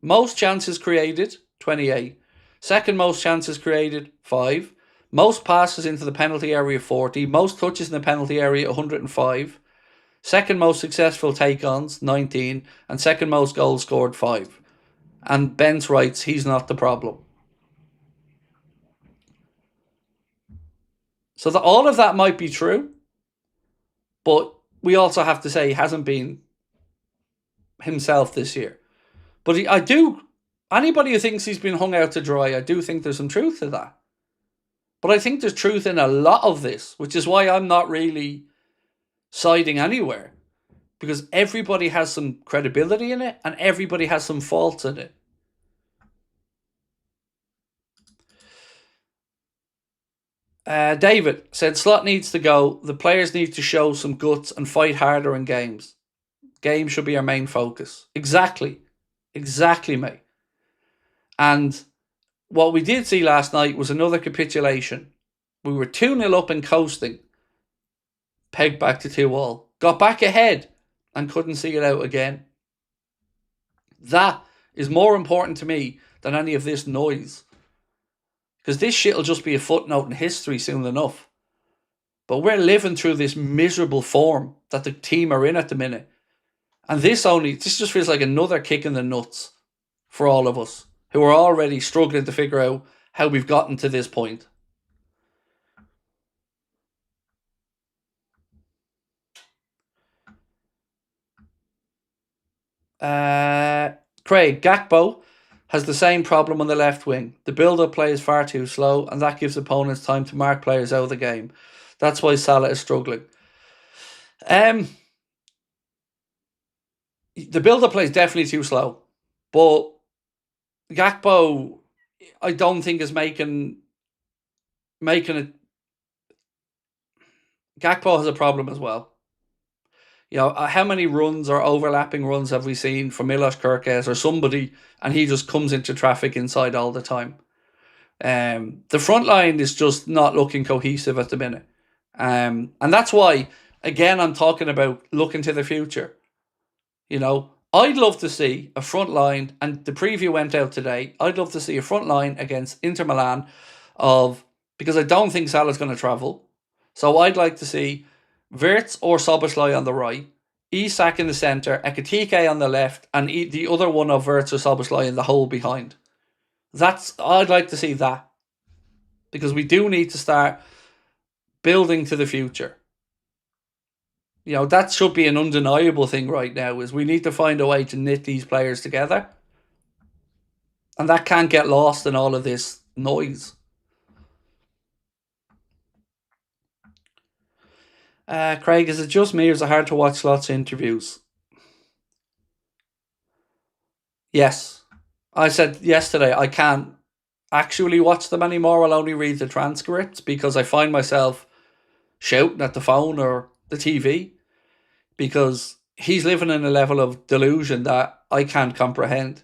Most chances created, 28. Second most chances created, 5. Most passes into the penalty area, 40. Most touches in the penalty area, 105. Second most successful take-ons, 19. And second most goals scored, 5. And Bent writes, he's not the problem. So all of that might be true. But we also have to say he hasn't been himself this year. But anybody who thinks he's been hung out to dry, I do think there's some truth to that. But I think there's truth in a lot of this, which is why I'm not really siding anywhere. Because everybody has some credibility in it and everybody has some faults in it. David said, Slot needs to go. The players need to show some guts and fight harder in games. Games should be our main focus. Exactly, mate. And what we did see last night was another capitulation. We were 2-0 up and coasting. Pegged back to 2-2. Got back ahead and couldn't see it out again. That is more important to me than any of this noise. Because this shit will just be a footnote in history soon enough. But we're living through this miserable form that the team are in at the minute. And this just feels like another kick in the nuts for all of us who are already struggling to figure out how we've gotten to this point. Craig, Gakpo has the same problem on the left wing. The build-up play is far too slow, and that gives opponents time to mark players out of the game. That's why Salah is struggling. The build-up play is definitely too slow, but Gakpo, I don't think is making it. Gakpo has a problem as well. You know, how many runs or overlapping runs have we seen from Milos Kerkez or somebody, and he just comes into traffic inside all the time? The front line is just not looking cohesive at the minute. And that's why, again, I'm talking about looking to the future. You know, I'd love to see a front line, and the preview went out today, I'd love to see a front line against Inter Milan because I don't think Salah's going to travel. So I'd like to see Wirtz or Szoboszlai on the right, Isak in the centre, Ekitike on the left, and the other one of Wirtz or Szoboszlai in the hole behind. I'd like to see that. Because we do need to start building to the future. You know, that should be an undeniable thing right now, is we need to find a way to knit these players together. And that can't get lost in all of this noise. Craig, is it just me or is it hard to watch lots of interviews? Yes. I said yesterday I can't actually watch them anymore. I'll only read the transcripts because I find myself shouting at the phone or the TV because he's living in a level of delusion that I can't comprehend.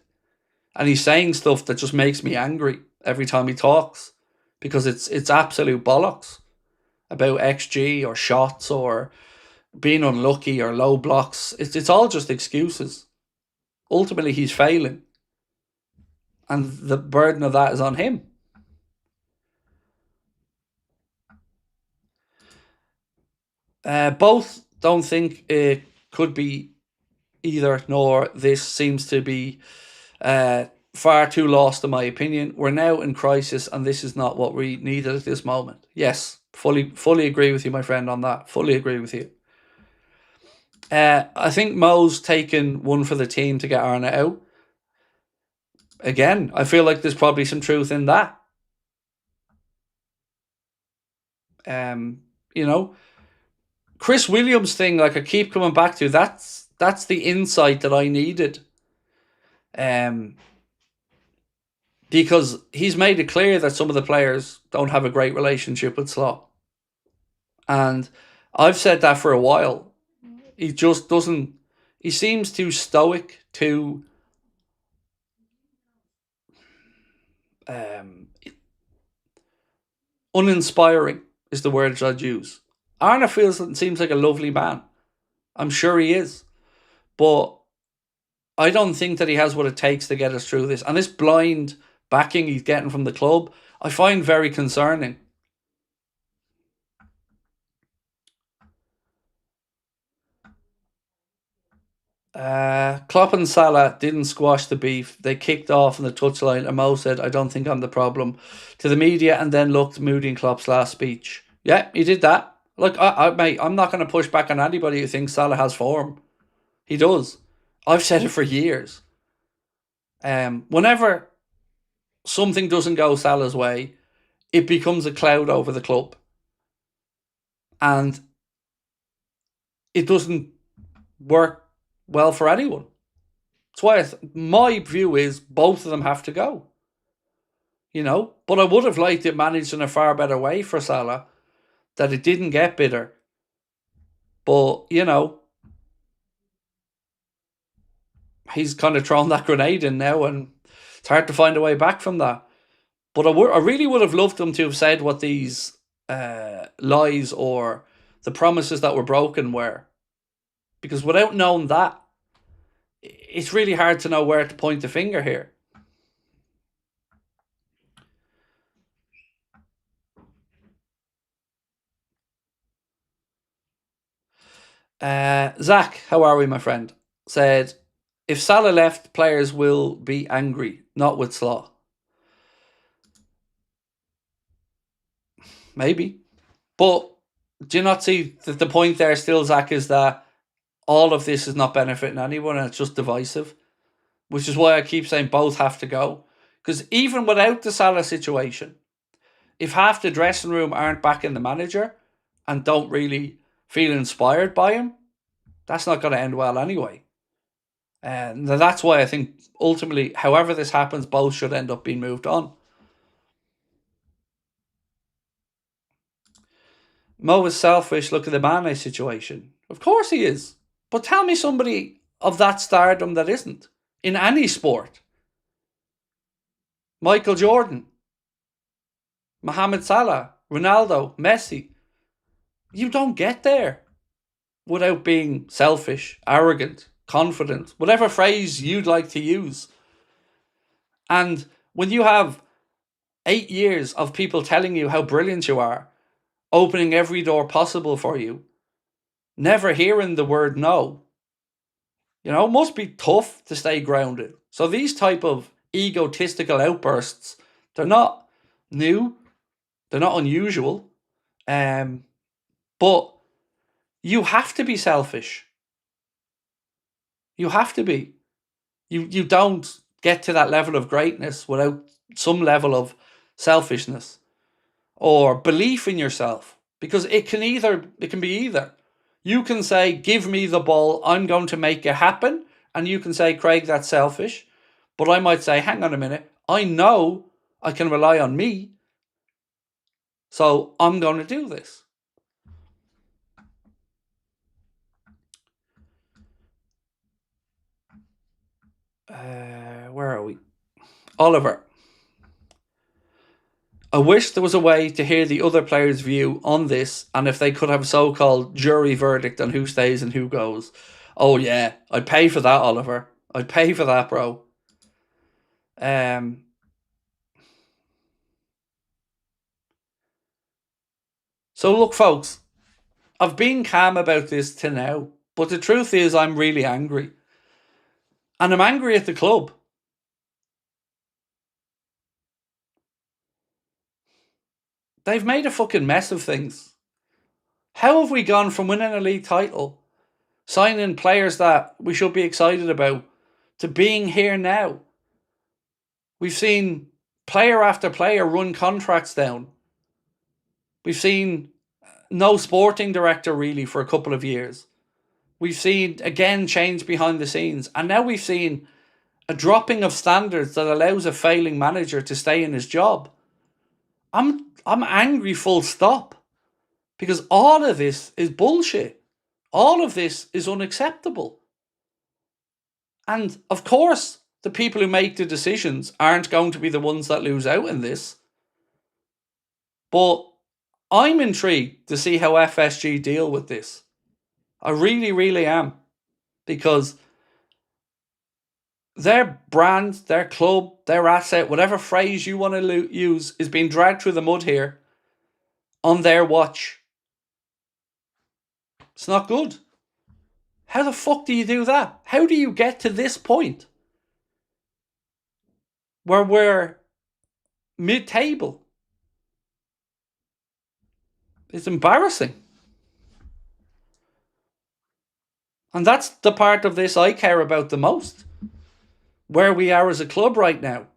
And he's saying stuff that just makes me angry every time he talks because it's absolute bollocks about XG or shots or being unlucky or low blocks. It's all just excuses. Ultimately, he's failing, and the burden of that is on him. Both don't think it could be either nor. This seems to be far too lost, in my opinion. We're now in crisis, and this is not what we needed at this moment. Yes, fully agree with you, my friend, on that. Fully agree with you. I think Mo's taken one for the team to get Arna out. Again, I feel like there's probably some truth in that. You know, Chris Williams thing, like I keep coming back to, that's the insight that I needed. Because he's made it clear that some of the players don't have a great relationship with Slot. And I've said that for a while. He just doesn't, he seems too stoic, too uninspiring is the words I'd use. Arna seems like a lovely man. I'm sure he is. But I don't think that he has what it takes to get us through this. And this blind backing he's getting from the club, I find very concerning. Klopp and Salah didn't squash the beef. They kicked off on the touchline and Mo said, I don't think I'm the problem, to the media, and then looked moody in Klopp's last speech. Yeah, he did that. Look, mate, I'm not going to push back on anybody who thinks Salah has form. He does. I've said it for years. Whenever something doesn't go Salah's way, it becomes a cloud over the club. And it doesn't work well for anyone. That's why my view is both of them have to go. You know, but I would have liked it managed in a far better way for Salah, that it didn't get bitter. But, you know, he's kind of thrown that grenade in now and it's hard to find a way back from that. But I really would have loved them to have said what these lies or the promises that were broken were. Because without knowing that, it's really hard to know where to point the finger here. Zach, how are we, my friend? Said, if Salah left, players will be angry, not with Slaw. Maybe. But do you not see that the point there still, Zach, is that all of this is not benefiting anyone and it's just divisive? Which is why I keep saying both have to go. Because even without the Salah situation, if half the dressing room aren't backing the manager and don't really feel inspired by him, that's not going to end well anyway. And that's why I think ultimately, however this happens, both should end up being moved on. Mo is selfish. Look at the Mane situation. Of course he is. But tell me somebody of that stardom that isn't in any sport. Michael Jordan, Mohamed Salah, Ronaldo, Messi. You don't get there without being selfish, arrogant, confident, whatever phrase you'd like to use. And when you have 8 years of people telling you how brilliant you are, opening every door possible for you, never hearing the word no, you know, it must be tough to stay grounded. So these type of egotistical outbursts, they're not new, they're not unusual, but you have to be selfish. You have to be. You don't get to that level of greatness without some level of selfishness or belief in yourself. Because it can be either. You can say, give me the ball, I'm going to make it happen. And you can say, Craig, that's selfish. But I might say, hang on a minute, I know I can rely on me. So I'm going to do this. Where are we? Oliver. I wish there was a way to hear the other players' view on this, and if they could have a so-called jury verdict on who stays and who goes. Oh yeah, I'd pay for that, Oliver. I'd pay for that, bro. So look, folks, I've been calm about this till now, but the truth is I'm really angry. And I'm angry at the club. They've made a fucking mess of things. How have we gone from winning a league title, signing players that we should be excited about, to being here now? We've seen player after player run contracts down. We've seen no sporting director really for a couple of years. We've seen, again, change behind the scenes. And now we've seen a dropping of standards that allows a failing manager to stay in his job. I'm angry full stop. Because all of this is bullshit. All of this is unacceptable. And of course, the people who make the decisions aren't going to be the ones that lose out in this. But I'm intrigued to see how FSG deal with this. I really, really am. Because their brand, their club, their asset, whatever phrase you want to use, is being dragged through the mud here on their watch. It's not good. How the fuck do you do that? How do you get to this point where we're mid-table? It's embarrassing. And that's the part of this I care about the most. Where we are as a club right now.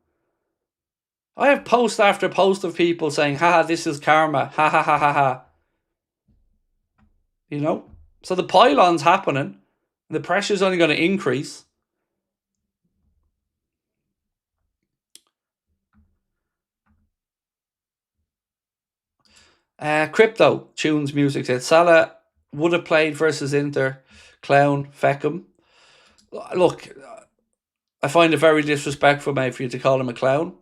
I have post after post of people saying, haha, this is karma. Ha ha ha ha ha. You know? So the pylon's happening. The pressure's only going to increase. Crypto Tunes Music said Salah would have played versus Inter. Clown Feckham. Look, I find it very disrespectful, mate, for you to call him a clown.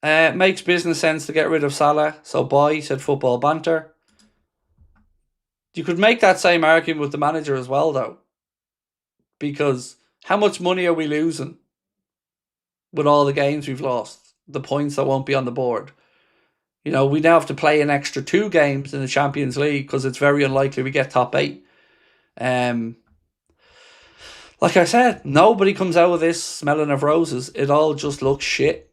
Makes business sense to get rid of Salah, so buy, said Football Banter. You could make that same argument with the manager as well, though. Because how much money are we losing with all the games we've lost? The points that won't be on the board. You know, we now have to play an extra 2 games in the Champions League because it's very unlikely we get top 8. Like I said, nobody comes out of this smelling of roses. It all just looks shit.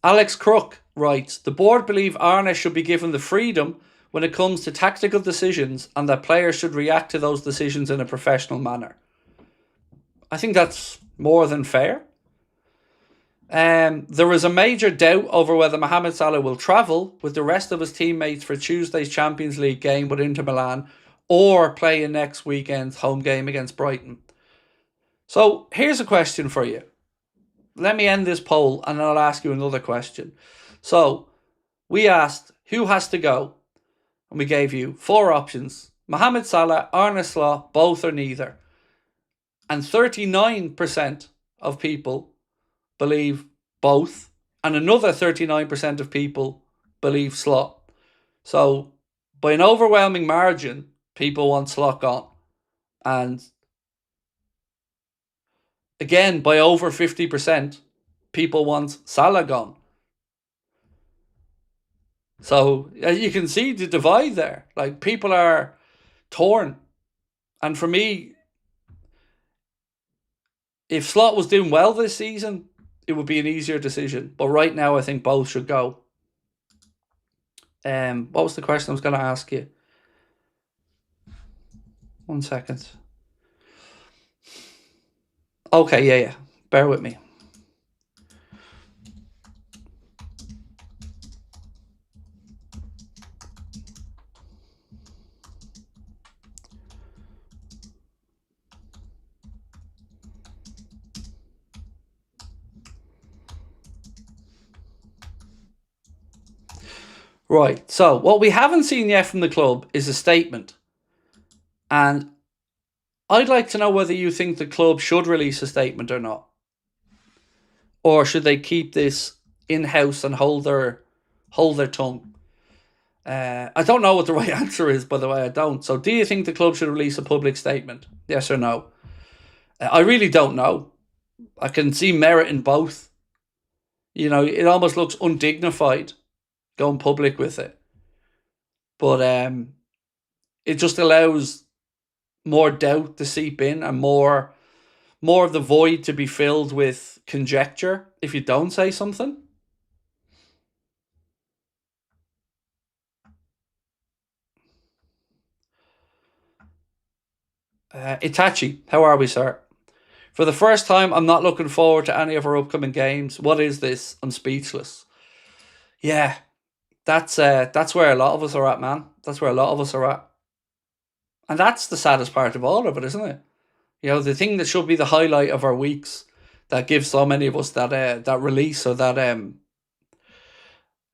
Alex Crook writes, the board believe Arne should be given the freedom when it comes to tactical decisions and that players should react to those decisions in a professional manner. I think that's more than fair. There is a major doubt over whether Mohamed Salah will travel with the rest of his teammates for Tuesday's Champions League game with Inter Milan or play in next weekend's home game against Brighton. So here's a question for you. Let me end this poll and I'll ask you another question. So we asked who has to go and we gave you 4 options. Mohamed Salah, Arne Slot, both or neither. And 39% of people believe both, and another 39% of people believe Slot. So, by an overwhelming margin, people want Slot gone. And again, by over 50%, people want Salah gone. So, you can see the divide there. Like, people are torn. And for me, if Slot was doing well this season, it would be an easier decision. But right now, I think both should go. What was the question I was going to ask you? 1 second. Okay, yeah. Bear with me. Right, so what we haven't seen yet from the club is a statement. And I'd like to know whether you think the club should release a statement or not. Or should they keep this in-house and hold their tongue? I don't know what the right answer is, by the way, I don't. So do you think the club should release a public statement? Yes or no? I really don't know. I can see merit in both. You know, it almost looks undignified going public with it. But it just allows more doubt to seep in and more of the void to be filled with conjecture if you don't say something. Itachi, how are we, sir? For the first time, I'm not looking forward to any of our upcoming games. What is this? I'm speechless. Yeah, that's where a lot of us are at, man. That's where a lot of us are at. And that's the saddest part of all of it, isn't it? You know, the thing that should be the highlight of our weeks that gives so many of us that release or that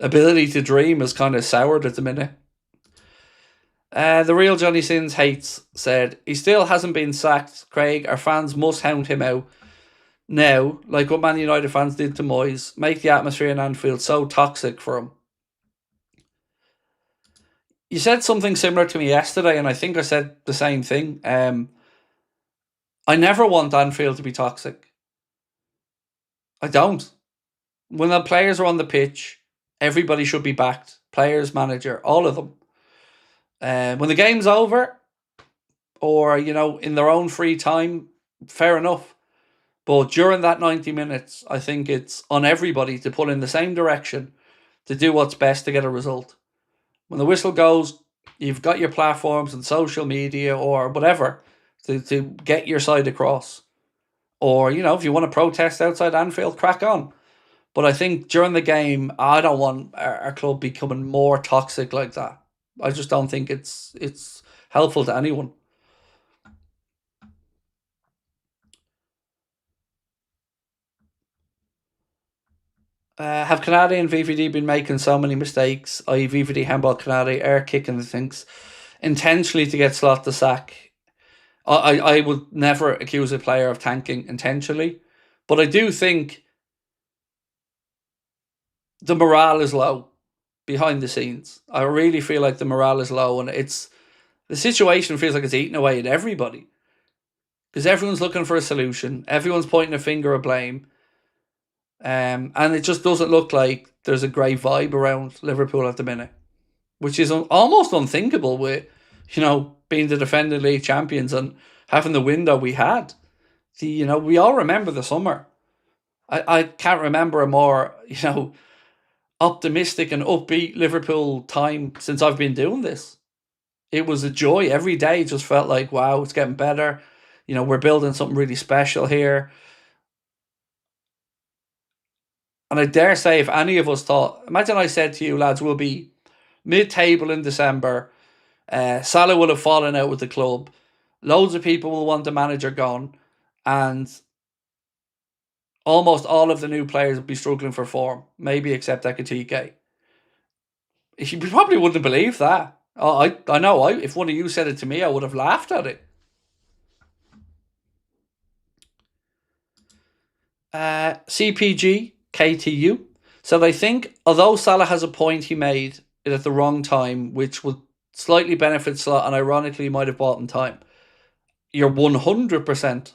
ability to dream is kind of soured at the minute. The real Johnny Sins hates said he still hasn't been sacked. Craig, our fans must hound him out now, like what Man United fans did to Moyes. Make the atmosphere in Anfield so toxic for him. You said something similar to me yesterday, and I think I said the same thing. I never want Anfield to be toxic. I don't. When the players are on the pitch, everybody should be backed. Players, manager, all of them. When the game's over, or, you know, in their own free time, fair enough. But during that 90 minutes, I think it's on everybody to pull in the same direction to do what's best to get a result. When the whistle goes, you've got your platforms and social media or whatever to get your side across. Or, you know, if you want to protest outside Anfield, crack on. But I think during the game, I don't want our club becoming more toxic like that. I just don't think it's helpful to anyone. Have Canadi and VVD been making so many mistakes, i.e. VVD, handball, Canadi, air kicking the things, intentionally to get Slot the sack? I would never accuse a player of tanking intentionally, but I do think the morale is low behind the scenes. I really feel like the morale is low, and the situation feels like it's eating away at everybody. Because everyone's looking for a solution, everyone's pointing a finger of blame. And it just doesn't look like there's a great vibe around Liverpool at the minute, which is almost unthinkable with, you know, being the defending league champions and having the window we had. You know, we all remember the summer. I can't remember a more, you know, optimistic and upbeat Liverpool time since I've been doing this. It was a joy. Every day just felt like, wow, it's getting better. You know, we're building something really special here. And I dare say if any of us thought, imagine I said to you, lads, we'll be mid-table in December. Salah will have fallen out with the club. Loads of people will want the manager gone. And almost all of the new players will be struggling for form. Maybe except Ekitike. You probably wouldn't believe that. I know. If one of you said it to me, I would have laughed at it. CPG KTU. So I think, although Salah has a point, he made it at the wrong time, which would slightly benefit Salah, and ironically might have bought him time. You're 100%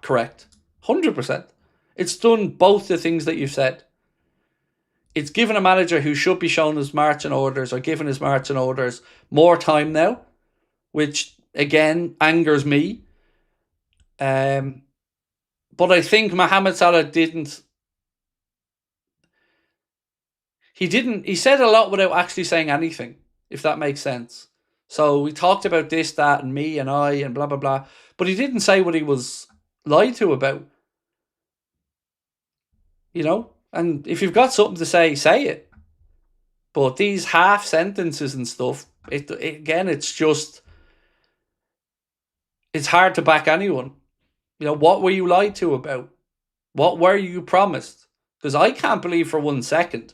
correct. 100%. It's done both the things that you've said. It's given a manager who should be shown his marching orders or given his marching orders more time now, which again angers me. But I think Mohamed Salah didn't He said a lot without actually saying anything, if that makes sense. So we talked about this, that, and me, and I, and blah, blah, blah. But he didn't say what he was lied to about. And if you've got something to say it. But these half sentences and stuff, again, it's hard to back anyone. What were you lied to about? What were you promised? Because I can't believe for 1 second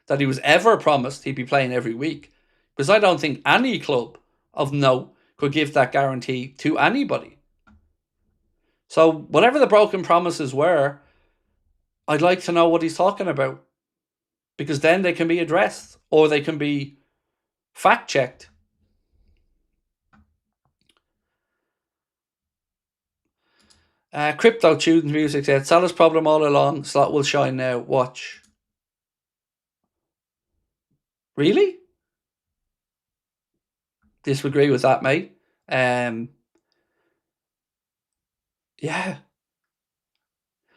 that he was ever promised he'd be playing every week. Because I don't think any club of note could give that guarantee to anybody. So whatever the broken promises were, I'd like to know what he's talking about. Because then they can be addressed or they can be fact checked. Crypto Tunes Music said, Salah's problem all along, Slot will shine now, watch. Really? Disagree with that, mate. Yeah.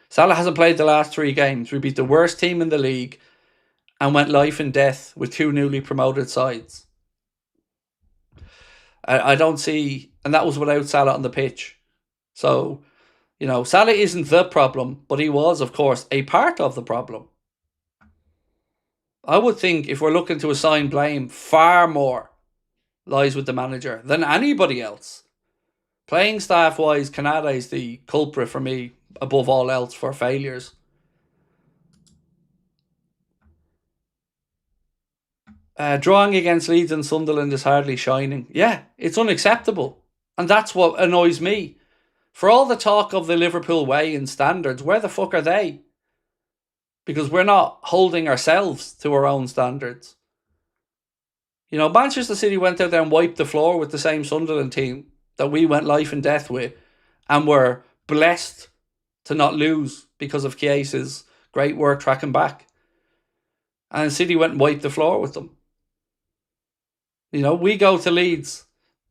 Salah hasn't played the last 3 games. We beat the worst team in the league and went life and death with 2 newly promoted sides. I don't see... And that was without Salah on the pitch. So, Salah isn't the problem, but he was, of course, a part of the problem. I would think if we're looking to assign blame, far more lies with the manager than anybody else. Playing staff-wise, Canada is the culprit for me, above all else, for failures. Drawing against Leeds and Sunderland is hardly shining. Yeah, it's unacceptable. And that's what annoys me. For all the talk of the Liverpool way and standards, where the fuck are they? Because we're not holding ourselves to our own standards. Manchester City went out there and wiped the floor with the same Sunderland team that we went life and death with, and were blessed to not lose because of Chiesa's great work tracking back. And City went and wiped the floor with them. We go to Leeds,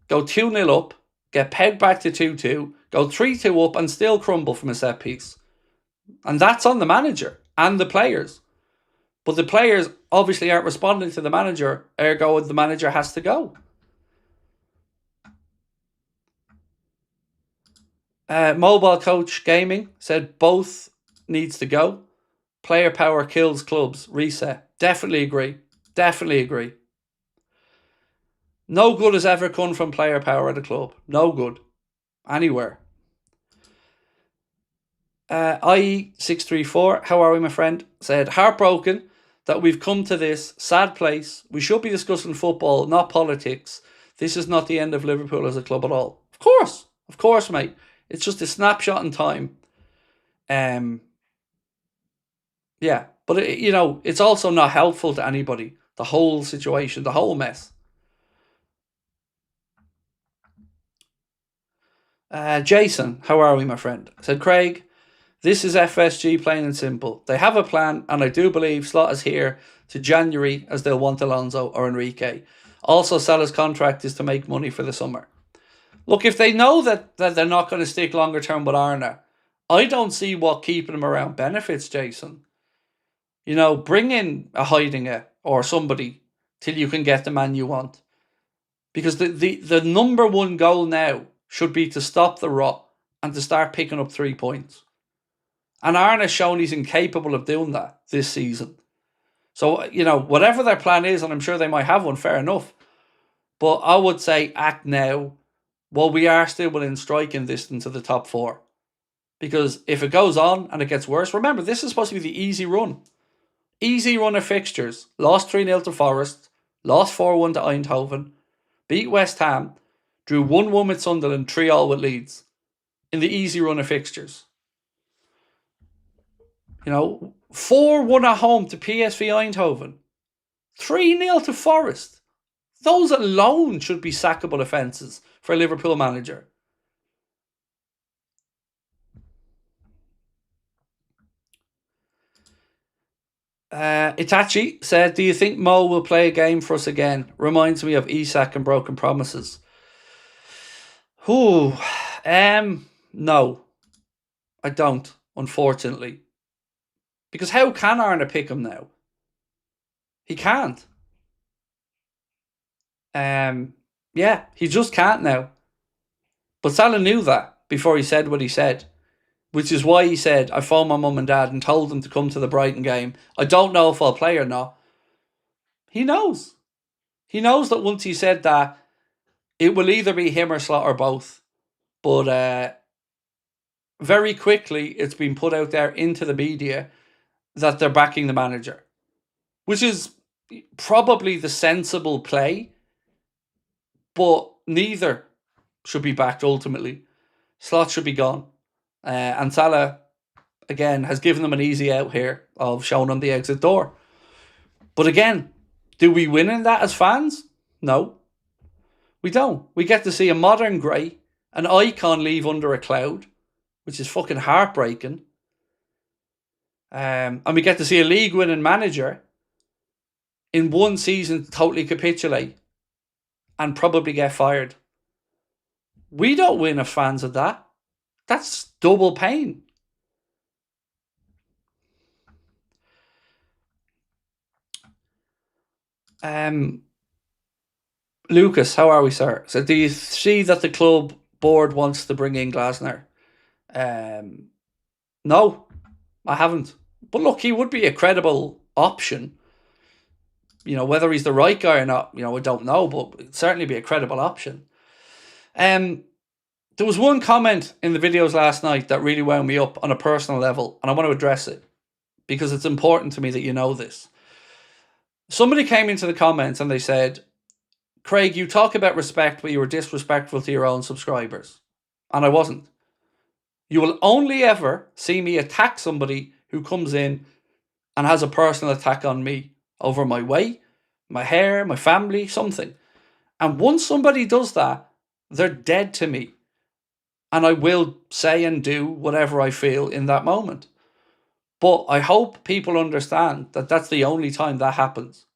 go 2-0 up, get pegged back to 2-2, go 3-2 up and still crumble from a set piece. And that's on the manager and the players. But the players obviously aren't responding to the manager, ergo the manager has to go. Mobile Coach Gaming said both needs to go. Player power kills clubs. Reset. Definitely agree. No good has ever come from player power at a club. No good. Anywhere. IE634, how are we, my friend? Said, heartbroken that we've come to this sad place. We should be discussing football, not politics. This is not the end of Liverpool as a club at all. Of course, mate. It's just a snapshot in time. Yeah, but it's also not helpful to anybody. The whole situation, the whole mess. Jason, how are we, my friend? Said, Craig, this is FSG, plain and simple. They have a plan, and I do believe Slot is here to January as they'll want Alonso or Enrique. Also, Salah's contract is to make money for the summer. Look, if they know that they're not going to stick longer term with Arna, I don't see what keeping him around benefits, Jason. Bring in a Heidinger or somebody till you can get the man you want. Because the number one goal now should be to stop the rot and to start picking up 3 points. And Arna's shown he's incapable of doing that this season. So, whatever their plan is, and I'm sure they might have one, fair enough. But I would say act now while we are still within striking distance of the top 4. Because if it goes on and it gets worse, remember, this is supposed to be the easy run. Easy run of fixtures. Lost 3-0 to Forest. Lost 4-1 to Eindhoven. Beat West Ham. Drew 1-1 with Sunderland. 3-3 with Leeds. In the easy run of fixtures. 4-1 at home to PSV Eindhoven. 3-0 to Forest. Those alone should be sackable offences for a Liverpool manager. Itachi said, do you think Mo will play a game for us again? Reminds me of Isak and broken promises. No, I don't, unfortunately. Because how can Arna pick him now? He can't. Yeah, he just can't now. But Salah knew that before he said what he said, which is why he said, I phoned my mum and dad and told them to come to the Brighton game. I don't know if I'll play or not. He knows. He knows that once he said that, it will either be him or Slot or both. But very quickly, it's been put out there into the media that they're backing the manager, which is probably the sensible play, but neither should be backed ultimately. Slot should be gone. And Salah, again, has given them an easy out here of showing them the exit door. But again, do we win in that as fans? No, we don't. We get to see a modern great, an icon leave under a cloud, which is fucking heartbreaking. And we get to see a league winning manager in one season totally capitulate and probably get fired. We don't win as fans of that. That's double pain. Lucas, how are we, sir? So, do you see that the club board wants to bring in Glasner? No, I haven't. But look, he would be a credible option. Whether he's the right guy or not, I don't know, but it'd certainly be a credible option. There was one comment in the videos last night that really wound me up on a personal level, and I want to address it because it's important to me that you know this. Somebody came into the comments and they said, Craig, you talk about respect, but you were disrespectful to your own subscribers. And I wasn't. You will only ever see me attack somebody who comes in and has a personal attack on me over my weight, my hair, my family, something. And once somebody does that, they're dead to me. And I will say and do whatever I feel in that moment. But I hope people understand that that's the only time that happens.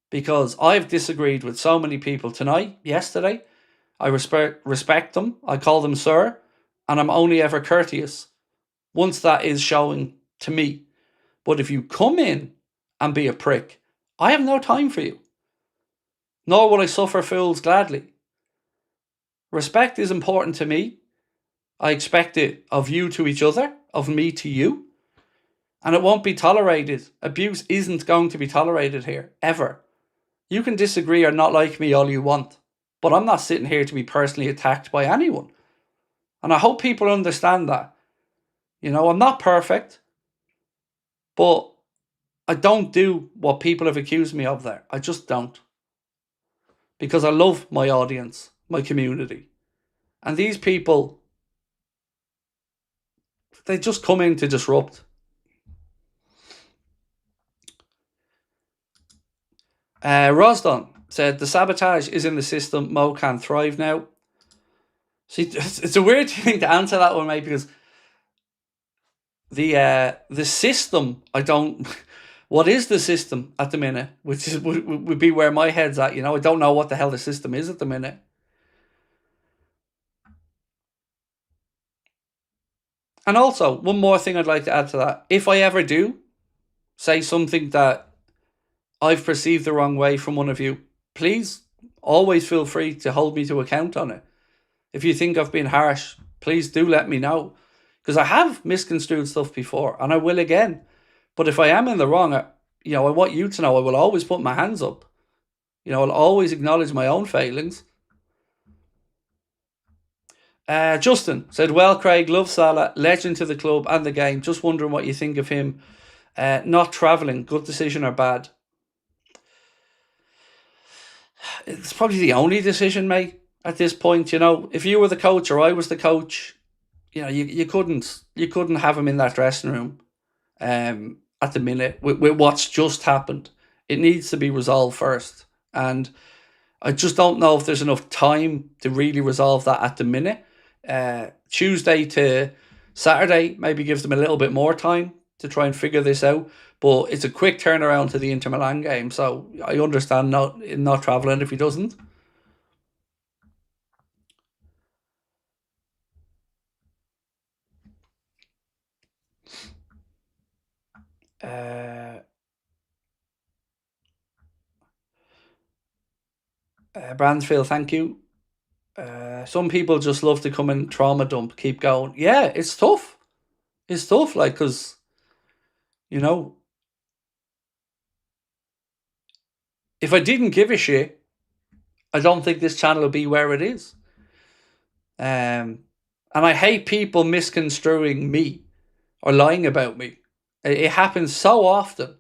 Because I've disagreed with so many people tonight, yesterday. I respect them. I call them sir. And I'm only ever courteous once that is showing to me. But if you come in and be a prick, I have no time for you. Nor will I suffer fools gladly. Respect is important to me. I expect it of you to each other, of me to you. And it won't be tolerated. Abuse isn't going to be tolerated here, ever. You can disagree or not like me all you want, but I'm not sitting here to be personally attacked by anyone. And I hope people understand that. I'm not perfect, but I don't do what people have accused me of there. I just don't. Because I love my audience, my community. And these people, they just come in to disrupt. Rosdon said, the sabotage is in the system. Mo can thrive now. See, it's a weird thing to answer that one, mate, because the system, I don't... What is the system at the minute? Which is would be where my head's at. I don't know what the hell the system is at the minute. And also, one more thing I'd like to add to that. If I ever do say something that I've perceived the wrong way from one of you, please always feel free to hold me to account on it. If you think I've been harsh, please do let me know. Because I have misconstrued stuff before, and I will again. But if I am in the wrong, I want you to know I will always put my hands up. I'll always acknowledge my own failings. Justin said, well, Craig, love Salah, legend to the club and the game. Just wondering what you think of him not travelling. Good decision or bad? It's probably the only decision, mate, at this point. If you were the coach or I was the coach, you couldn't have him in that dressing room at the minute with what's just happened. It needs to be resolved first. And I just don't know if there's enough time to really resolve that at the minute. Tuesday to Saturday maybe gives them a little bit more time to try and figure this out. But it's a quick turnaround to the Inter Milan game, so I understand not travelling if he doesn't. Bransfield, thank you. Some people just love to come and trauma dump, keep going. Yeah, it's tough. It's tough, like, because, you know, if I didn't give a shit, I don't think this channel would be where it is. And I hate people misconstruing me or lying about me. It happens so often.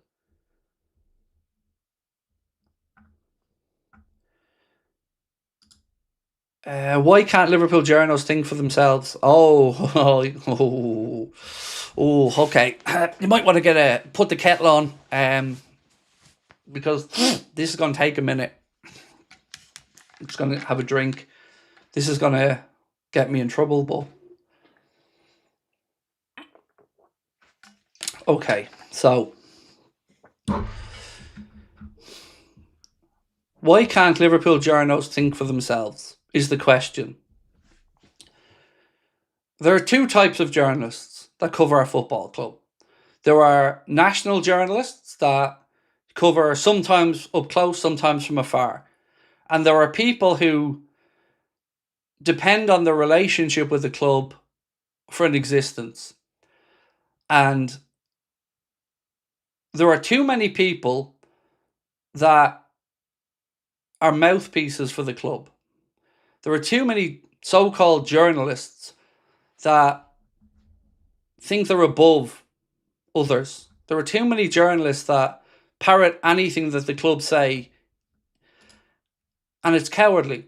Why can't Liverpool journals think for themselves? Oh, okay. You might want to put the kettle on, because this is going to take a minute. I'm just going to have a drink. This is going to get me in trouble, but okay. So, why can't Liverpool journos think for themselves is the question. There are two types of journalists that cover our football club. There are national journalists that cover sometimes up close, sometimes from afar. And there are people who depend on their relationship with the club for an existence. And there are too many people that are mouthpieces for the club. There are too many so-called journalists that think they're above others. There are too many journalists that parrot anything that the club say, and it's cowardly.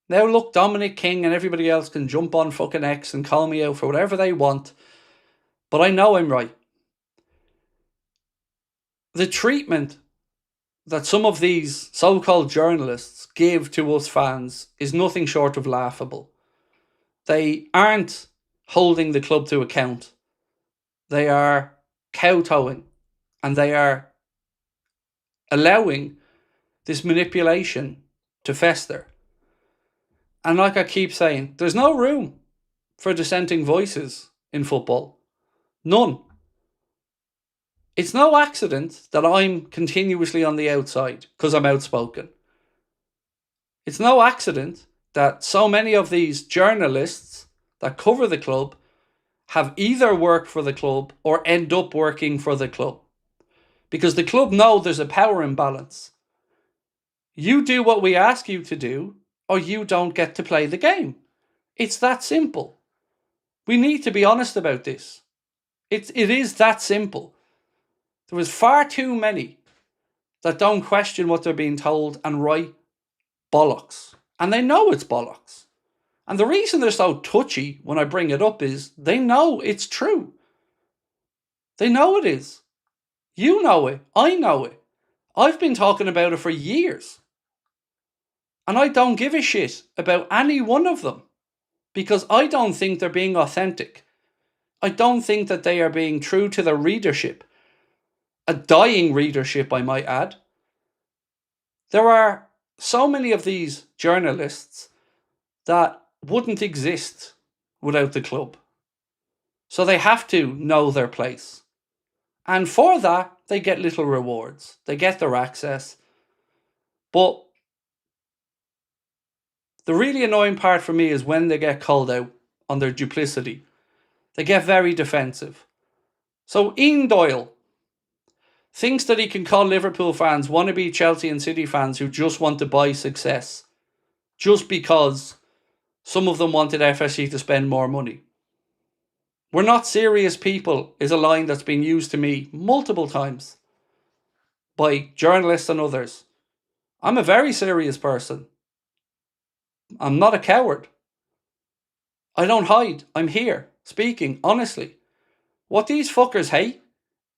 Now look, Dominic King and everybody else can jump on fucking X and call me out for whatever they want, but I know I'm right. The treatment that some of these so-called journalists give to us fans is nothing short of laughable. They aren't holding the club to account. They are kowtowing, and they are allowing this manipulation to fester. And like I keep saying, there's no room for dissenting voices in football. None. It's no accident that I'm continuously on the outside because I'm outspoken. It's no accident that so many of these journalists that cover the club have either worked for the club or end up working for the club. Because the club know there's a power imbalance. You do what we ask you to do, or you don't get to play the game. It's that simple. We need to be honest about this. It is that simple. There is far too many that don't question what they're being told and write bollocks. And they know it's bollocks. And the reason they're so touchy when I bring it up is they know it's true. They know it is. You know it. I know it. I've been talking about it for years. And I don't give a shit about any one of them because I don't think they're being authentic. I don't think that they are being true to their readership. A dying readership, I might add. There are so many of these journalists that wouldn't exist without the club. So they have to know their place. And for that, they get little rewards. They get their access. But the really annoying part for me is when they get called out on their duplicity. They get very defensive. So Ian Doyle thinks that he can call Liverpool fans wannabe Chelsea and City fans who just want to buy success. Just because some of them wanted FSG to spend more money. We're not serious people is a line that's been used to me multiple times by journalists and others. I'm a very serious person. I'm not a coward. I don't hide. I'm here, speaking honestly. What these fuckers hate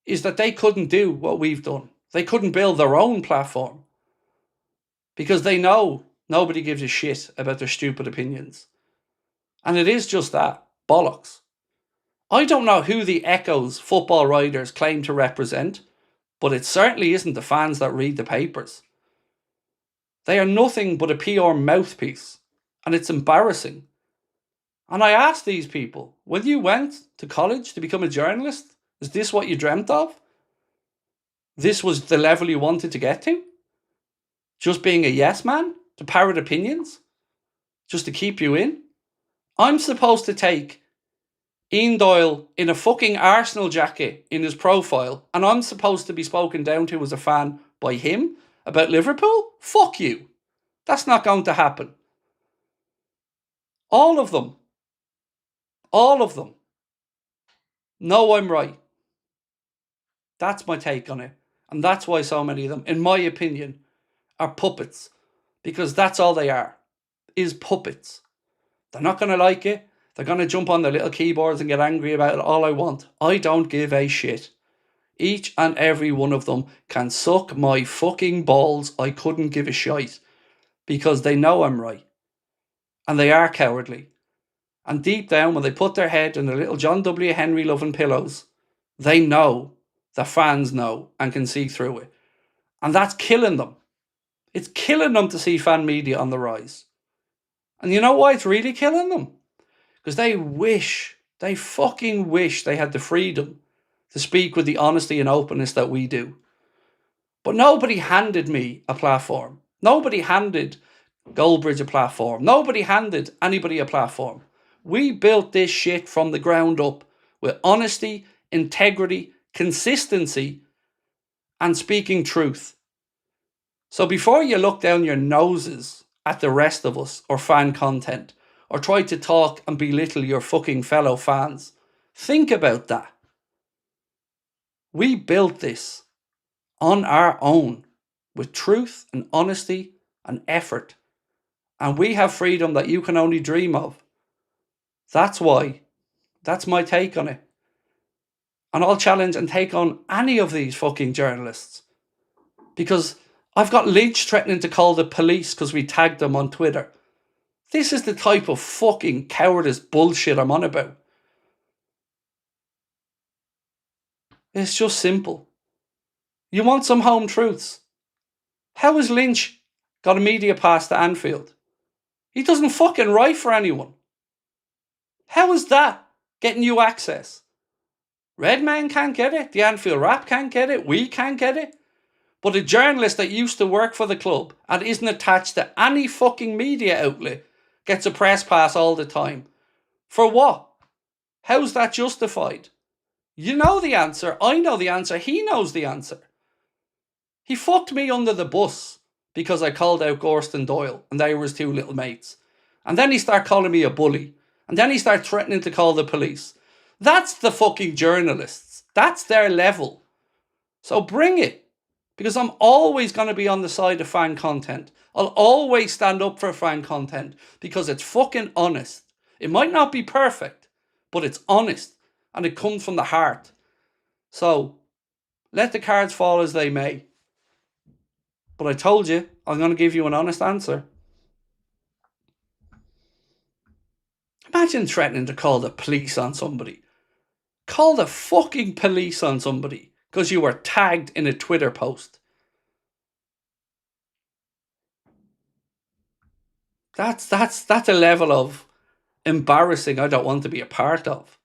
is that they couldn't do what we've done. They couldn't build their own platform. Because they know nobody gives a shit about their stupid opinions. And it is just that. Bollocks. I don't know who the Echo's football writers claim to represent, but it certainly isn't the fans that read the papers. They are nothing but a PR mouthpiece, and it's embarrassing. And I asked these people, when you went to college to become a journalist, is this what you dreamt of? This was the level you wanted to get to? Just being a yes man? To parrot opinions? Just to keep you in? I'm supposed to take Ian Doyle in a fucking Arsenal jacket in his profile, and I'm supposed to be spoken down to as a fan by him about Liverpool? Fuck you. That's not going to happen. All of them know I'm right. That's my take on it. And that's why so many of them, in my opinion, are puppets. Because that's all they are, is puppets. They're not going to like it. They're going to jump on their little keyboards and get angry about it all I want. I don't give a shit. Each and every one of them can suck my fucking balls. I couldn't give a shite. Because they know I'm right. And they are cowardly. And deep down, when they put their head in their little John W. Henry loving pillows, they know, the fans know, and can see through it. And that's killing them. It's killing them to see fan media on the rise. And you know why it's really killing them? Because they fucking wish they had the freedom to speak with the honesty and openness that we do. But nobody handed me a platform. Nobody handed Goldbridge a platform. Nobody handed anybody a platform. We built this shit from the ground up with honesty, integrity, consistency, and speaking truth. So before you look down your noses at the rest of us or fan content or try to talk and belittle your fucking fellow fans, think about that. We built this on our own with truth and honesty and effort. And we have freedom that you can only dream of. That's why. That's my take on it. And I'll challenge and take on any of these fucking journalists. Because I've got Lynch threatening to call the police because we tagged them on Twitter. This is the type of fucking cowardice bullshit I'm on about. It's just simple. You want some home truths? How has Lynch got a media pass to Anfield? He doesn't fucking write for anyone. How is that getting you access? Redman can't get it. The Anfield Rap can't get it. We can't get it. But a journalist that used to work for the club and isn't attached to any fucking media outlet gets a press pass all the time. For what? How's that justified? You know the answer. I know the answer. He knows the answer. He fucked me under the bus because I called out Gorston Doyle and they were his two little mates. And then he started calling me a bully. And then he started threatening to call the police. That's the fucking journalists. That's their level. So bring it. Because I'm always going to be on the side of fan content. I'll always stand up for fan content because it's fucking honest. It might not be perfect, but it's honest and it comes from the heart. So let the cards fall as they may. But I told you, I'm going to give you an honest answer. Imagine threatening to call the police on somebody. Call the fucking police on somebody because you were tagged in a Twitter post. That's a level of embarrassing I don't want to be a part of.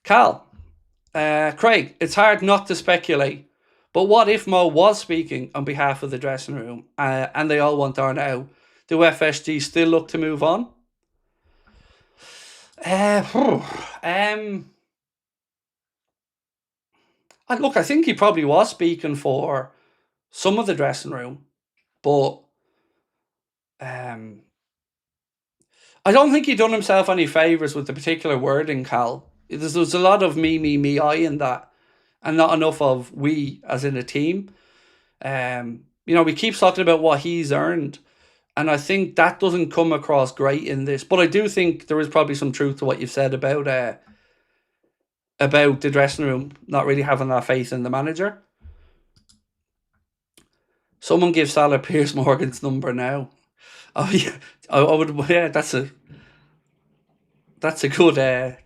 Cal, Craig, it's hard not to speculate, but what if Mo was speaking on behalf of the dressing room and they all want Darn out? Do FSG still look to move on? Look, I think he probably was speaking for some of the dressing room, but I don't think he done himself any favours with the particular wording, Cal. There's a lot of me, I in that, and not enough of we as in a team. We keep talking about what he's earned, and I think that doesn't come across great in this. But I do think there is probably some truth to what you've said about the dressing room not really having that faith in the manager. Someone give Salah Piers Morgan's number now. Oh yeah, I would. Yeah, that's a good.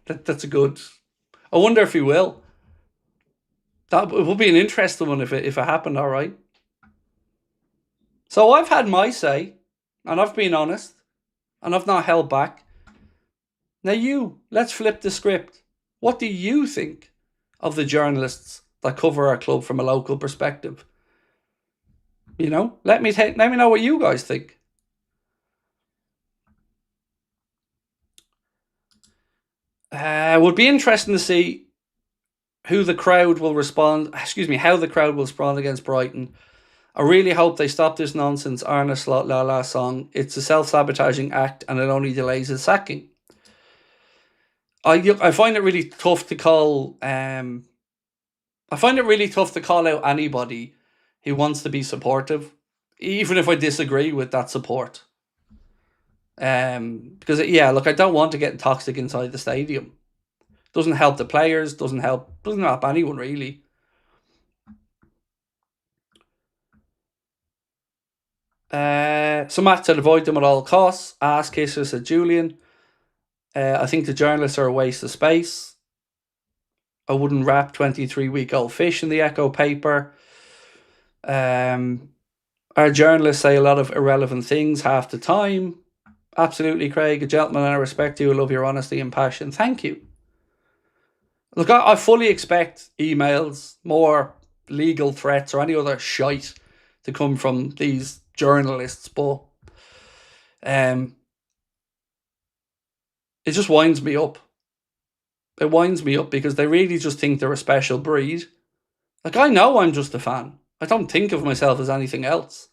That's a good. I wonder if he will. That would be an interesting one if it happened. All right. So I've had my say, and I've been honest, and I've not held back. Now let's flip the script. What do you think of the journalists that cover our club from a local perspective. You know, let me know what you guys think. Would be interesting to see how the crowd will respond against Brighton. I really hope they stop this nonsense Arne Slot La La song. It's a self-sabotaging act and it only delays his sacking. I find it really tough to call out anybody who wants to be supportive, even if I disagree with that support. Because I don't want to get toxic inside the stadium. Doesn't help the players, doesn't help anyone really. So Matt said avoid them at all costs. Ass kisser, said Julian. I think the journalists are a waste of space. I wouldn't wrap 23-week-old fish in the Echo paper. Our journalists say a lot of irrelevant things half the time. Absolutely, Craig. A gentleman, and I respect you. I love your honesty and passion. Thank you. Look, I fully expect emails, more legal threats or any other shite to come from these journalists, but it just winds me up. It winds me up because they really just think they're a special breed. Like, I know I'm just a fan. I don't think of myself as anything else.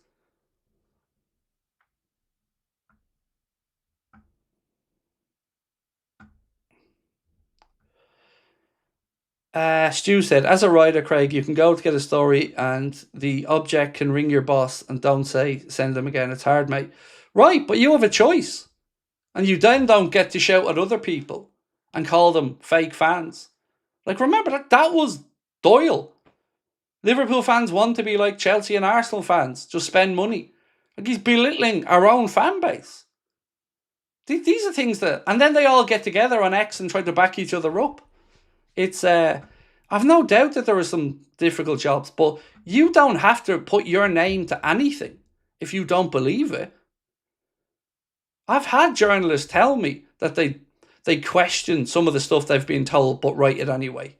Stu said, as a writer, Craig, you can go to get a story and the object can ring your boss and don't say, send them again. It's hard, mate. Right, but you have a choice. And you then don't get to shout at other people and call them fake fans. Like, remember that was Doyle. Liverpool fans want to be like Chelsea and Arsenal fans. Just spend money. Like, he's belittling our own fan base. These are things that... And then they all get together on X and try to back each other up. It's... I've no doubt that there are some difficult jobs, but you don't have to put your name to anything if you don't believe it. I've had journalists tell me that they question some of the stuff they've been told, but write it anyway.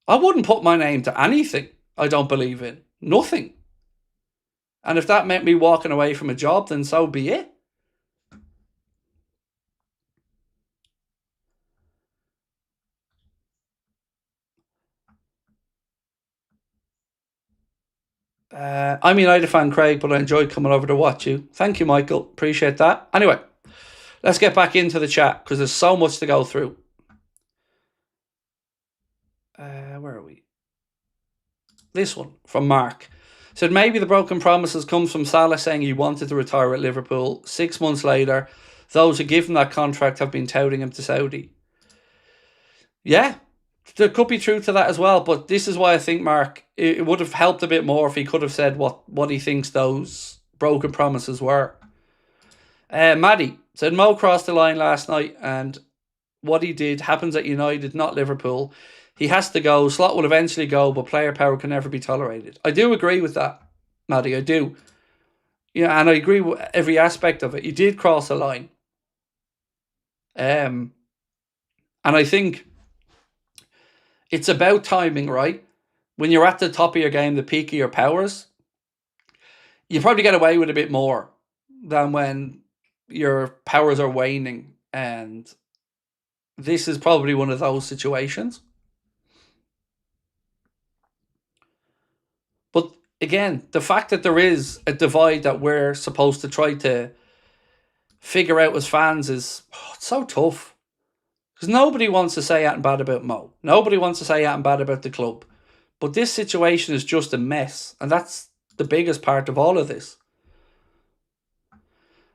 I wouldn't put my name to anything I don't believe in. Nothing. And if that meant me walking away from a job, then so be it. I'm a United fan, Craig, but I enjoyed coming over to watch you. Thank you, Michael. Appreciate that. Anyway, let's get back into the chat because there's so much to go through. Where are we? This one from Mark. Said maybe the broken promises comes from Salah saying he wanted to retire at Liverpool. 6 months later, those who give him that contract have been touting him to Saudi. Yeah, there could be truth to that as well, but this is why I think, Mark, it would have helped a bit more if he could have said what he thinks those broken promises were. Maddie said Mo crossed the line last night and what he did happens at United, not Liverpool. He has to go. Slot will eventually go, but player power can never be tolerated. I do agree with that, Maddie. I do. Yeah, and I agree with every aspect of it. He did cross a line. And I think it's about timing, right? When you're at the top of your game, the peak of your powers, you probably get away with a bit more than when your powers are waning. And this is probably one of those situations. But again, the fact that there is a divide that we're supposed to try to figure out as fans is it's so tough. Because nobody wants to say anything bad about Mo. Nobody wants to say anything bad about the club. But this situation is just a mess. And that's the biggest part of all of this.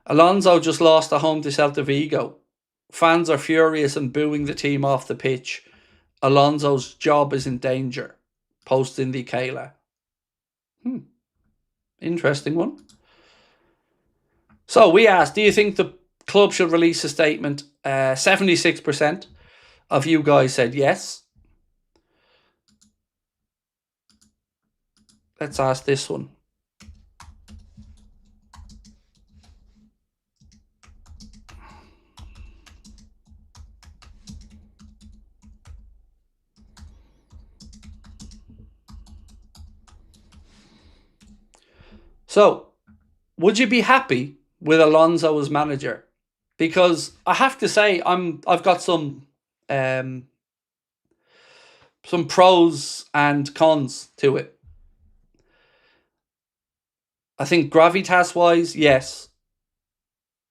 Alonso just lost at home to Celta Vigo. Fans are furious and booing the team off the pitch. Alonso's job is in danger. Posting the Kayla. Interesting one. So we asked, do you think the club should release a statement? 76% of you guys said yes. Let's ask this one. So, would you be happy with Alonso as manager? Because I have to say, I've got some pros and cons to it. I think gravitas wise, yes,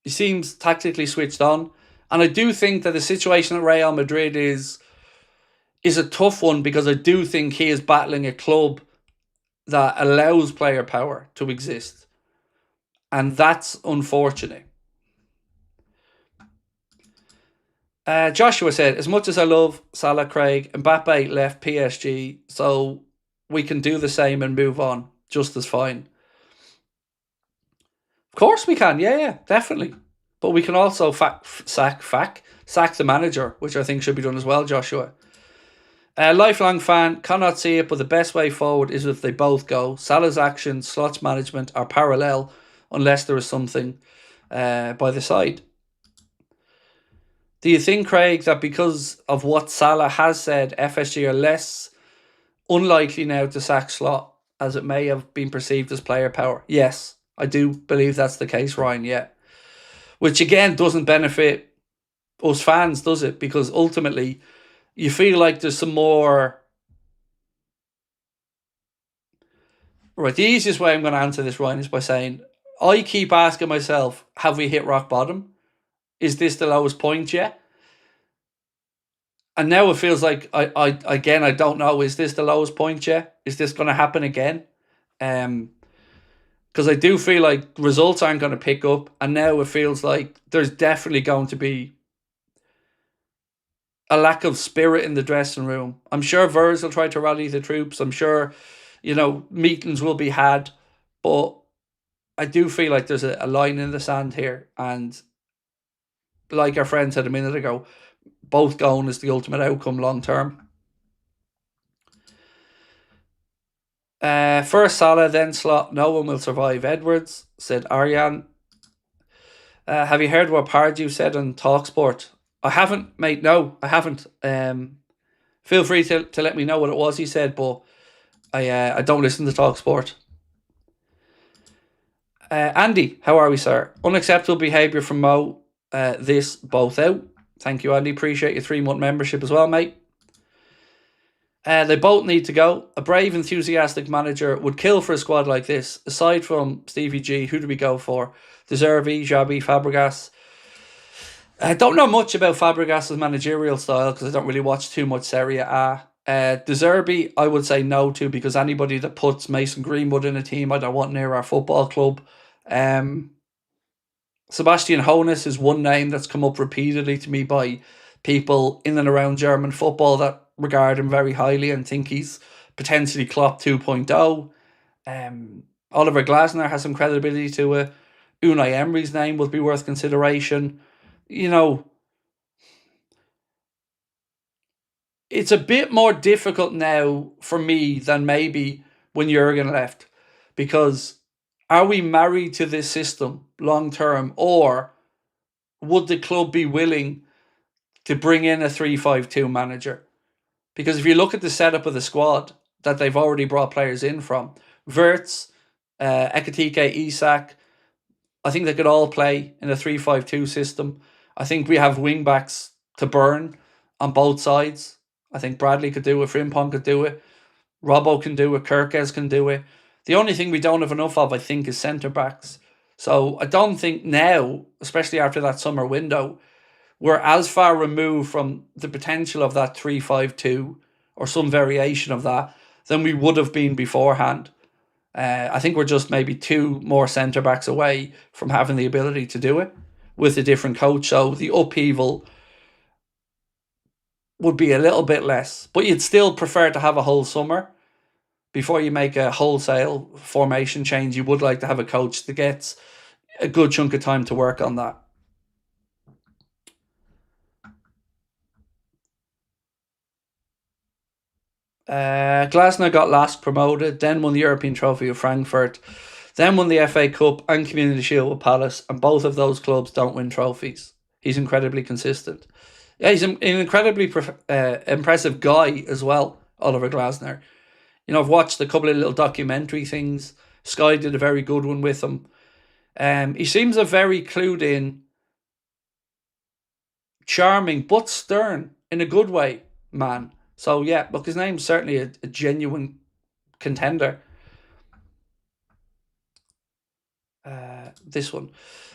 he seems tactically switched on, and I do think that the situation at Real Madrid is a tough one, because I do think he is battling a club that allows player power to exist, and that's unfortunate. Joshua said, as much as I love Salah, Craig, Mbappe left PSG, so we can do the same and move on just as fine. Of course we can, yeah, definitely. But we can also sack the manager, which I think should be done as well, Joshua. Lifelong fan, cannot see it, but the best way forward is if they both go. Salah's actions, slots management are parallel, unless there is something by the side. Do you think, Craig, that because of what Salah has said, FSG are less unlikely now to sack Slot, as it may have been perceived as player power? Yes, I do believe that's the case, Ryan, yeah. Which again doesn't benefit us fans, does it? Because ultimately, you feel like there's some more... Right, the easiest way I'm going to answer this, Ryan, is by saying, I keep asking myself, have we hit rock bottom? Is this the lowest point yet? And now it feels like, I don't know, is this the lowest point yet? Is this going to happen again? Because I do feel like results aren't going to pick up, and now it feels like there's definitely going to be a lack of spirit in the dressing room. I'm sure Vers will try to rally the troops. I'm sure, meetings will be had, but I do feel like there's a line in the sand here, and like our friend said a minute ago, both going is the ultimate outcome long term. First Salah, then Slot. No one will survive Edwards, said Aryan. Have you heard what Pardew said on TalkSport? I haven't, mate. No, I haven't. Feel free to let me know what it was he said, but I don't listen to TalkSport. Andy, how are we, sir? Unacceptable behaviour from Mo. This both out. Thank you, Andy. Appreciate your 3-month membership as well, mate. They both need to go. A brave, enthusiastic manager would kill for a squad like this. Aside from Stevie G, who do we go for? De Zerbi, Xabi, Fabregas. I don't know much about Fabregas' managerial style because I don't really watch too much Serie A. De Zerbi, I would say no to, because anybody that puts Mason Greenwood in a team I don't want near our football club. Sebastian Hoeneß is one name that's come up repeatedly to me by people in and around German football that regard him very highly and think he's potentially Klopp 2.0. Oliver Glasner has some credibility to it. Unai Emery's name would be worth consideration. It's a bit more difficult now for me than maybe when Jurgen left, because are we married to this system long term, or would the club be willing to bring in a 3-5-2 manager? Because if you look at the setup of the squad that they've already brought players in from, Wirtz, Ekitike, Isak, I think they could all play in a 3-5-2 system. I think we have wing backs to burn on both sides. I think Bradley could do it, Frimpong could do it, Robbo can do it, Kirkes can do it. The only thing we don't have enough of, I think, is centre backs. So I don't think now, especially after that summer window, we're as far removed from the potential of that 3-5-2 or some variation of that than we would have been beforehand. I think we're just maybe 2 more centre backs away from having the ability to do it with a different coach. So the upheaval would be a little bit less, but you'd still prefer to have a whole summer before you make a wholesale formation change. You would like to have a coach that gets a good chunk of time to work on that. Glasner got last promoted, then won the European Trophy with Frankfurt, then won the FA Cup and Community Shield with Palace, and both of those clubs don't win trophies. He's incredibly consistent. Yeah, he's an incredibly impressive guy as well, Oliver Glasner. I've watched a couple of little documentary things Sky did a very good one with him. He seems a very clued in, charming but stern in a good way man. So yeah, look, his name's certainly a genuine contender. This one.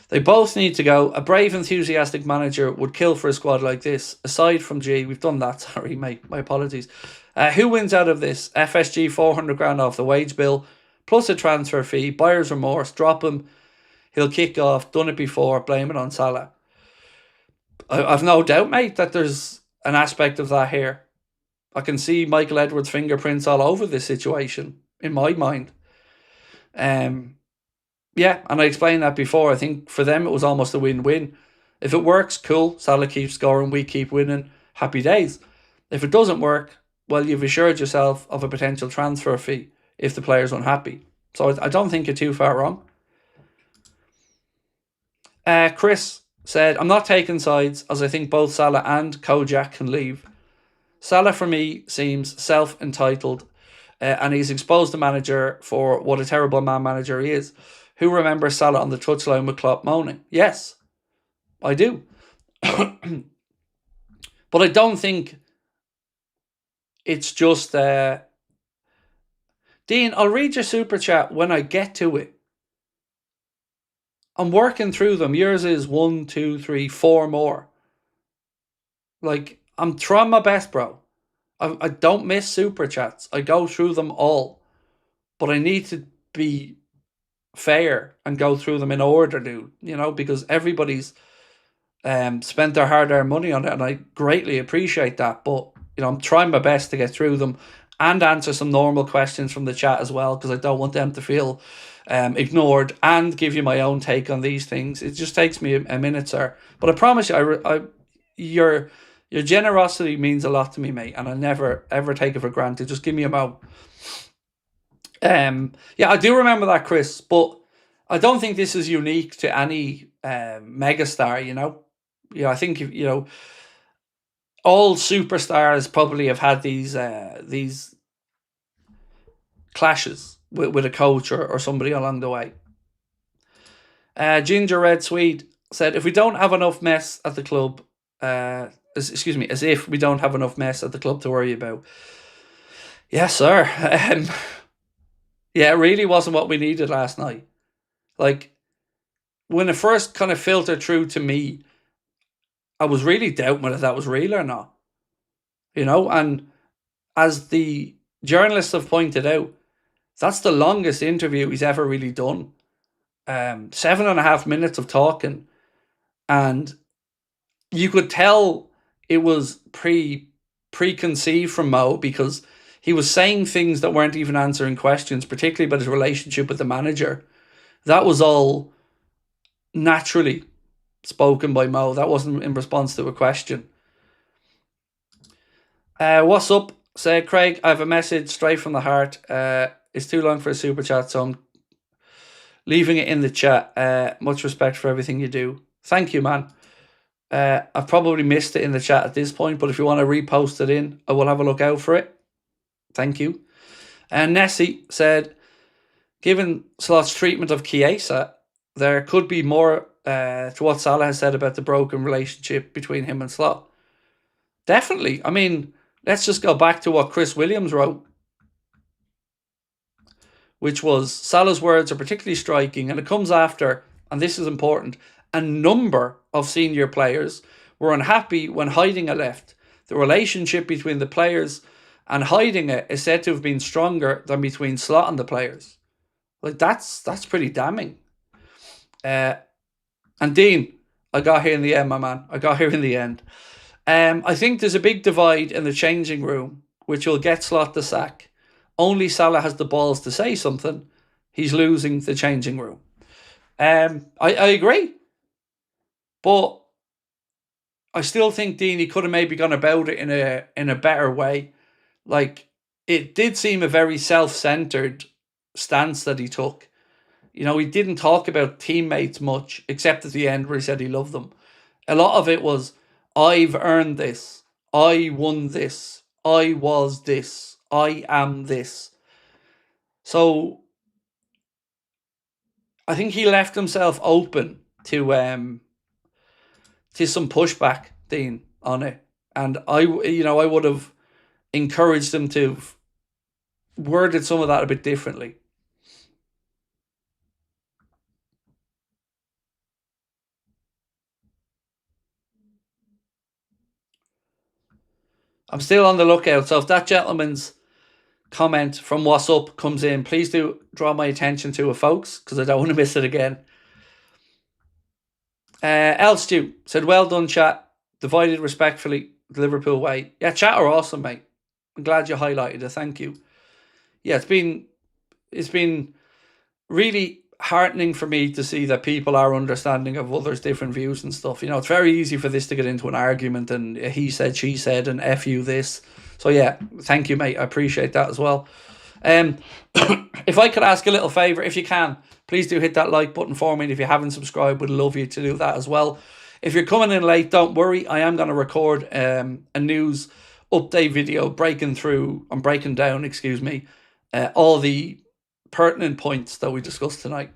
They both need to go. A brave, enthusiastic manager would kill for a squad like this. Aside from G, we've done that. Sorry, mate. My apologies. Who wins out of this? FSG 400 grand off the wage bill, plus a transfer fee, buyer's remorse, drop him. He'll kick off. Done it before. Blame it on Salah. I've no doubt, mate, that there's an aspect of that here. I can see Michael Edwards' fingerprints all over this situation, in my mind. Yeah, and I explained that before. I think for them it was almost a win-win. If it works, cool. Salah keeps scoring, we keep winning. Happy days. If it doesn't work, well, you've assured yourself of a potential transfer fee if the player's unhappy. So I don't think you're too far wrong. Chris said, I'm not taking sides as I think both Salah and Kojak can leave. Salah for me seems self-entitled and he's exposed the manager for what a terrible man manager he is. Who remembers Salah on the touchline with Klopp moaning? Yes, I do. But I don't think it's just... Dean, I'll read your super chat when I get to it. I'm working through them. Yours is 1, 2, 3, 4 more. Like, I'm trying my best, bro. I don't miss super chats. I go through them all. But I need to be fair and go through them in order, dude. You know, because everybody's spent their hard-earned money on it, and I greatly appreciate that. But, you know, I'm trying my best to get through them and answer some normal questions from the chat as well, because I don't want them to feel ignored, and give you my own take on these things. It just takes me a minute, sir. But I promise you, your generosity means a lot to me, mate, and I never ever take it for granted. Just give me a mo. Yeah, I do remember that, Chris, but I don't think this is unique to any megastar. You know, I think all superstars probably have had these clashes with a coach or somebody along the way. Ginger Red Swede said, if we don't have enough mess at the club, as if we don't have enough mess at the club to worry about. Yes, sir. Yeah, it really wasn't what we needed last night. Like, when it first kind of filtered through to me, I was really doubting whether that was real or not. You know, and as the journalists have pointed out, that's the longest interview he's ever really done. 7.5 minutes of talking, and you could tell it was preconceived from Mo, because he was saying things that weren't even answering questions, particularly about his relationship with the manager. That was all naturally spoken by Mo. That wasn't in response to a question. What's up? Said Craig, I have a message straight from the heart. It's too long for a super chat, so I'm leaving it in the chat. Much respect for everything you do. Thank you, man. I've probably missed it in the chat at this point, but if you want to repost it in, I will have a look out for it. Thank you. And Nessie said, given Sloth's treatment of Chiesa, there could be more to what Salah has said about the broken relationship between him and Sloth. Definitely. I mean, let's just go back to what Chris Williams wrote, which was, Salah's words are particularly striking, and it comes after, and this is important, a number of senior players were unhappy when Heidegger left. The relationship between the players and Heidegger is said to have been stronger than between Slot and the players. Like, that's pretty damning. And Dean, I got here in the end, my man. I got here in the end. I think there's a big divide in the changing room, which will get Slot the sack. Only Salah has the balls to say something. He's losing the changing room. I agree. But I still think, Dean, he could have maybe gone about it in a better way. Like, it did seem a very self-centered stance that he took. You know, he didn't talk about teammates much, except at the end where he said he loved them. A lot of it was, I've earned this. I won this. I was this. I am this. So I think he left himself open to some pushback, Dean, on it. And I would have encouraged him to have worded some of that a bit differently. I'm still on the lookout. So if that gentleman's comment from What's Up comes in, please do draw my attention to it, folks, because I don't want to miss it again. Elstew said, well done, chat. Divided respectfully, the Liverpool way. Yeah, chat are awesome, mate. I'm glad you highlighted it. Thank you. Yeah, it's been really heartening for me to see that people are understanding of others' different views and stuff. It's very easy for this to get into an argument and he said, she said, and F you this. So yeah, thank you, mate. I appreciate that as well. If I could ask a little favour, if you can, please do hit that like button for me. And if you haven't subscribed, would love you to do that as well. If you're coming in late, don't worry. I am going to record a news update video breaking down, all the pertinent points that we discussed tonight.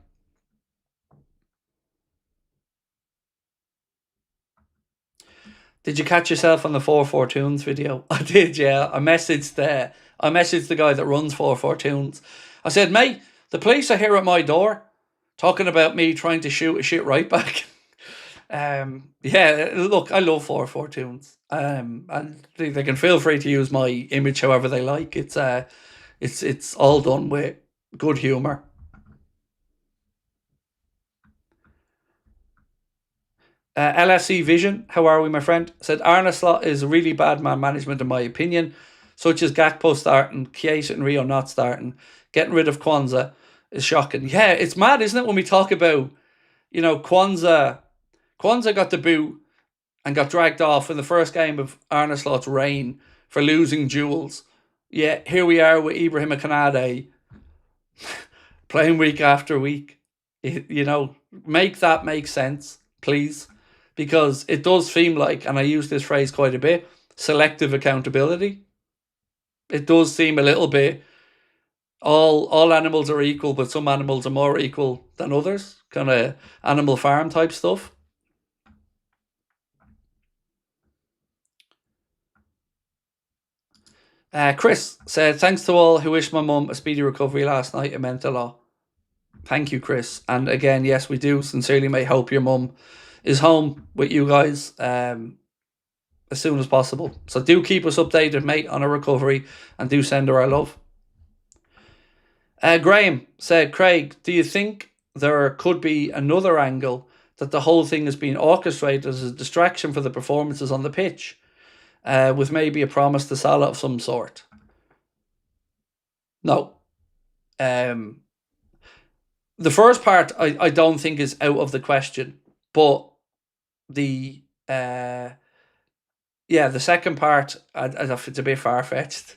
Did you catch yourself on the 4-4 Tunes video? I did, yeah. I messaged the guy that runs 4-4 Tunes. I said, mate, the police are here at my door talking about me trying to shoot a shit right back. Yeah, look, I love 4-4 Tunes. And they can feel free to use my image however they like. It's all done with good humour. LSE Vision, how are we, my friend? Said Arne Slot is really bad man management in my opinion, such as Gakpo starting, Chiesa and Rio not starting, getting rid of Kwanzaa is shocking. Yeah, it's mad, isn't it, when we talk about, Kwanzaa got the boot and got dragged off in the first game of Arne Slot's reign for losing duels. Yeah, here we are with Ibrahim Kanade playing week after week. Make that make sense, please. Because it does seem like, and I use this phrase quite a bit, selective accountability. It does seem a little bit, all animals are equal, but some animals are more equal than others. Kind of Animal Farm type stuff. Chris said, thanks to all who wished my mum a speedy recovery last night. It meant a lot. Thank you, Chris. And again, yes, we do sincerely, mate, hope your mum is home with you guys as soon as possible. So do keep us updated, mate, on her recovery, and do send her our love. Graham said, Craig, do you think there could be another angle that the whole thing has been orchestrated as a distraction for the performances on the pitch, with maybe a promise to Salah of some sort? No. The first part I don't think is out of the question, but the second part, it's a bit far-fetched.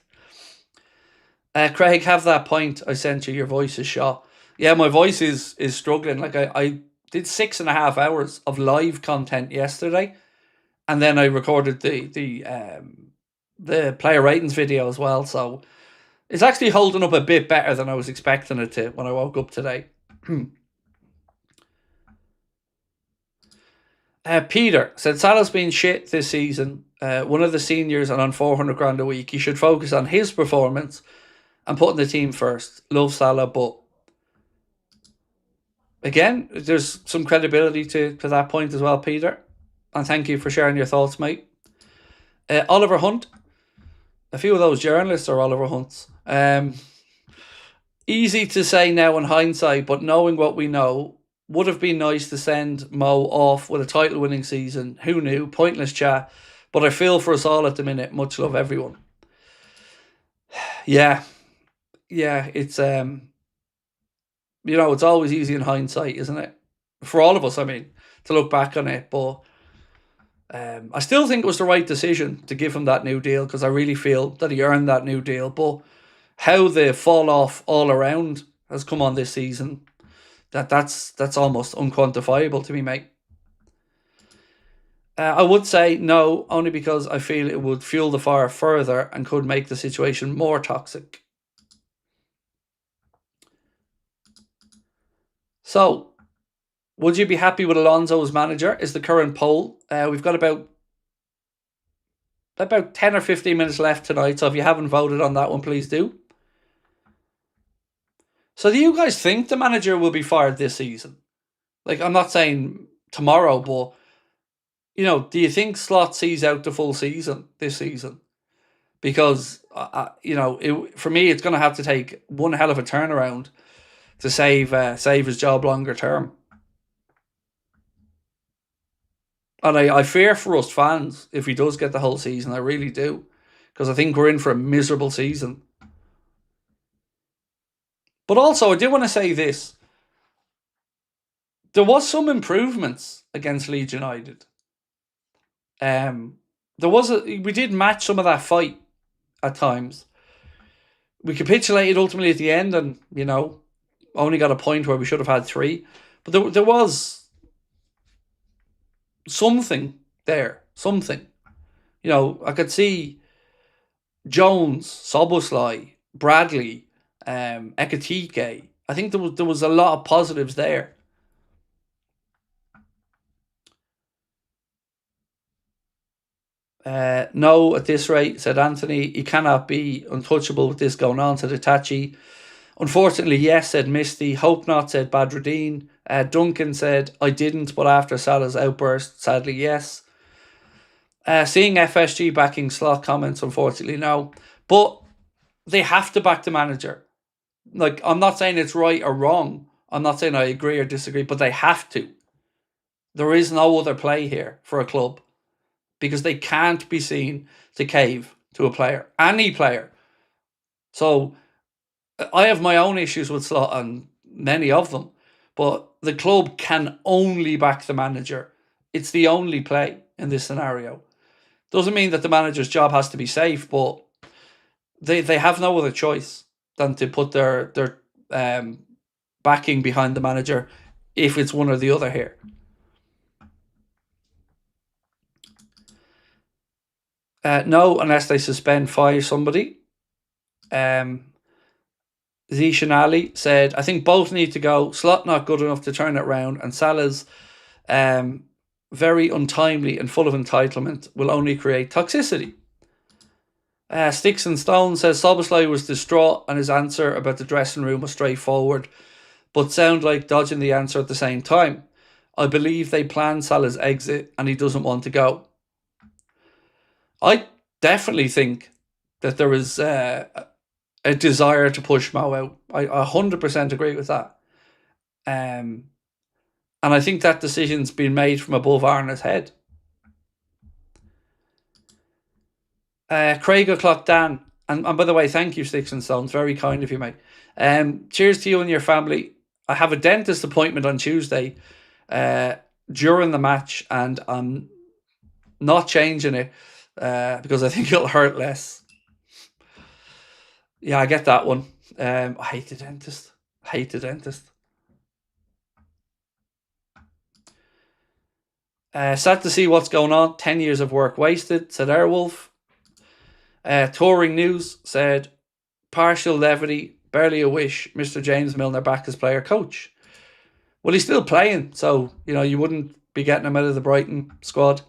Craig, have that point I sent you. Your voice is shot. Yeah, my voice is struggling. Like I did 6.5 hours of live content yesterday, and then I recorded the player ratings video as well. So it's actually holding up a bit better than I was expecting it to when I woke up today. Peter said Salah's been shit this season. One of the seniors and on 400 grand a week. He should focus on his performance and putting the team first. Love Salah, but again, there's some credibility to that point as well, Peter. And thank you for sharing your thoughts, mate. Oliver Hunt. A few of those journalists are Oliver Hunts. Easy to say now in hindsight, but knowing what we know, would have been nice to send Mo off with a title-winning season. Who knew? Pointless chat. But I feel for us all at the minute. Much love, everyone. Yeah, it's it's always easy in hindsight, isn't it? For all of us, I mean, to look back on it. But I still think it was the right decision to give him that new deal, because I really feel that he earned that new deal. But how the fall off all around has come on this season, that's almost unquantifiable to me, mate. I would say no, only because I feel it would fuel the fire further and could make the situation more toxic. So, would you be happy with Alonso as manager? Is the current poll. We've got about 10 or 15 minutes left tonight, so if you haven't voted on that one, please do. So do you guys think the manager will be fired this season? Like, I'm not saying tomorrow, but, do you think Slot sees out the full season this season? Because, for me, it's going to have to take one hell of a turnaround to save his job longer term. And I fear for us fans if he does get the whole season. I really do. Because I think we're in for a miserable season. But also, I do want to say this. There was some improvements against Leeds United. We did match some of that fight at times. We capitulated ultimately at the end and, only got a point where we should have had 3. But there was something there. Something. I could see Jones, Soboslai, Bradley, Ekatike. I think there was a lot of positives there. No, at this rate, said Anthony. He cannot be untouchable with this going on, said Itachi. Unfortunately, yes, said Misty. Hope not, said Badruddin. Duncan said, I didn't, but after Salah's outburst, sadly, yes. Seeing FSG backing Slot comments, unfortunately, no. But they have to back the manager. Like, I'm not saying it's right or wrong. I'm not saying I agree or disagree, but they have to. There is no other play here for a club. Because they can't be seen to cave to a player. Any player. So, I have my own issues with Slot and many of them. But the club can only back the manager. It's the only play in this scenario. Doesn't mean that the manager's job has to be safe, but they have no other choice than to put their backing behind the manager if it's one or the other here. No, unless they suspend, fire somebody. Zishan Ali said, I think both need to go. Slot not good enough to turn it around, and Salah's very untimely and full of entitlement will only create toxicity. Sticks and Stones says Soboslai was distraught and his answer about the dressing room was straightforward, but sound like dodging the answer at the same time. I believe they planned Salah's exit and he doesn't want to go. I definitely think that there is a desire to push Mo out. I 100% agree with that. And I think that decision's been made from above Arna's head. Craig O'Clock Dan, and by the way, thank you, Sticks and Stones. Very kind of you, mate. Cheers to you and your family. I have a dentist appointment on Tuesday during the match, and I'm not changing it because I think it'll hurt less. Yeah, I get that one. I hate the dentist. Sad to see what's going on. 10 years of work wasted, said Airwolf. Touring News said, partial levity, barely a wish, Mr. James Milner back as player coach. Well, he's still playing, so, you wouldn't be getting him out of the Brighton squad.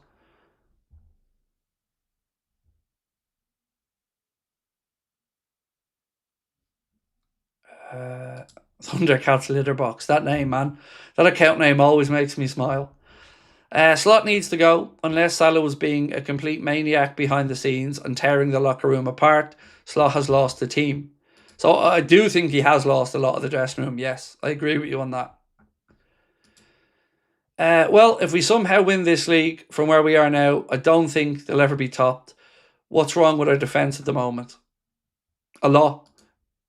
Thundercats Litterbox, that name, man. That account name always makes me smile. Slot needs to go. Unless Salah was being a complete maniac behind the scenes and tearing the locker room apart, Slot has lost the team. So I do think he has lost a lot of the dressing room, yes. I agree with you on that. Well, if we somehow win this league from where we are now, I don't think they'll ever be topped. What's wrong with our defence at the moment? A lot.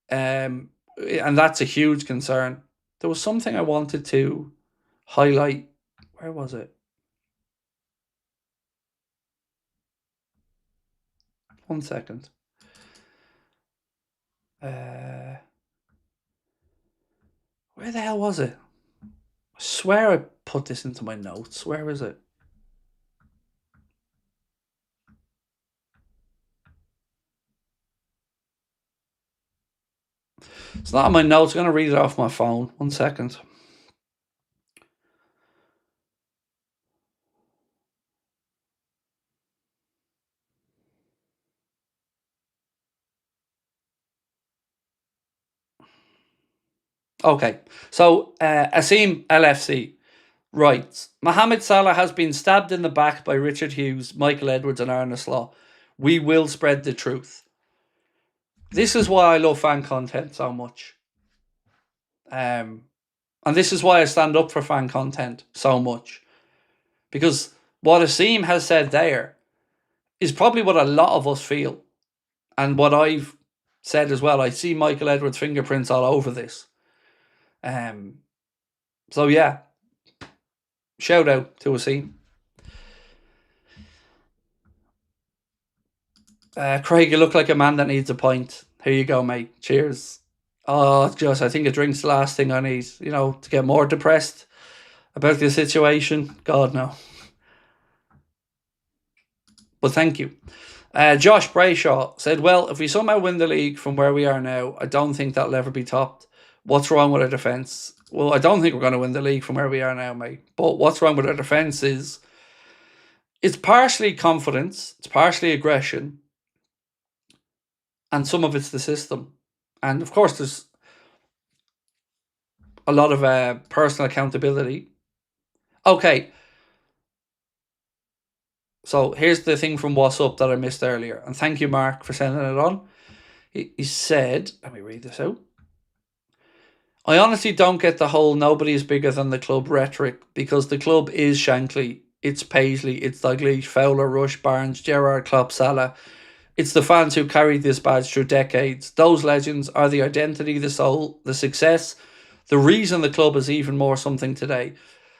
And that's a huge concern. There was something I wanted to highlight. Where was it? One second. Where the hell was it? I swear I put this into my notes. Where is it? It's not on my notes. I'm going to read it off my phone. One second. Okay, so Asim LFC writes, Mohamed Salah has been stabbed in the back by Richard Hughes, Michael Edwards and Ernest Law. We will spread the truth. This is why I love fan content so much. And this is why I stand up for fan content so much. Because what Asim has said there is probably what a lot of us feel. And what I've said as well. I see Michael Edwards' fingerprints all over this. So yeah, shout out to Asim. Craig, you look like a man that needs a pint. Here you go, mate. Cheers. Oh, just I think a drink's the last thing I need, to get more depressed about the situation. God, no. But thank you. Josh Brayshaw said, well, if we somehow win the league from where we are now, I don't think that'll ever be topped. What's wrong with our defence? Well, I don't think we're going to win the league from where we are now, mate. But what's wrong with our defence is it's partially confidence, it's partially aggression, and some of it's the system. And of course, there's a lot of personal accountability. Okay. So here's the thing from What's Up that I missed earlier. And thank you, Mark, for sending it on. He said, let me read this out. I honestly don't get the whole nobody is bigger than the club rhetoric, because the club is Shankley, it's Paisley, it's Dalglish, Fowler, Rush, Barnes, Gerrard, Klopp, Salah. It's the fans who carried this badge through decades. Those legends are the identity, the soul, the success, the reason the club is even more something today.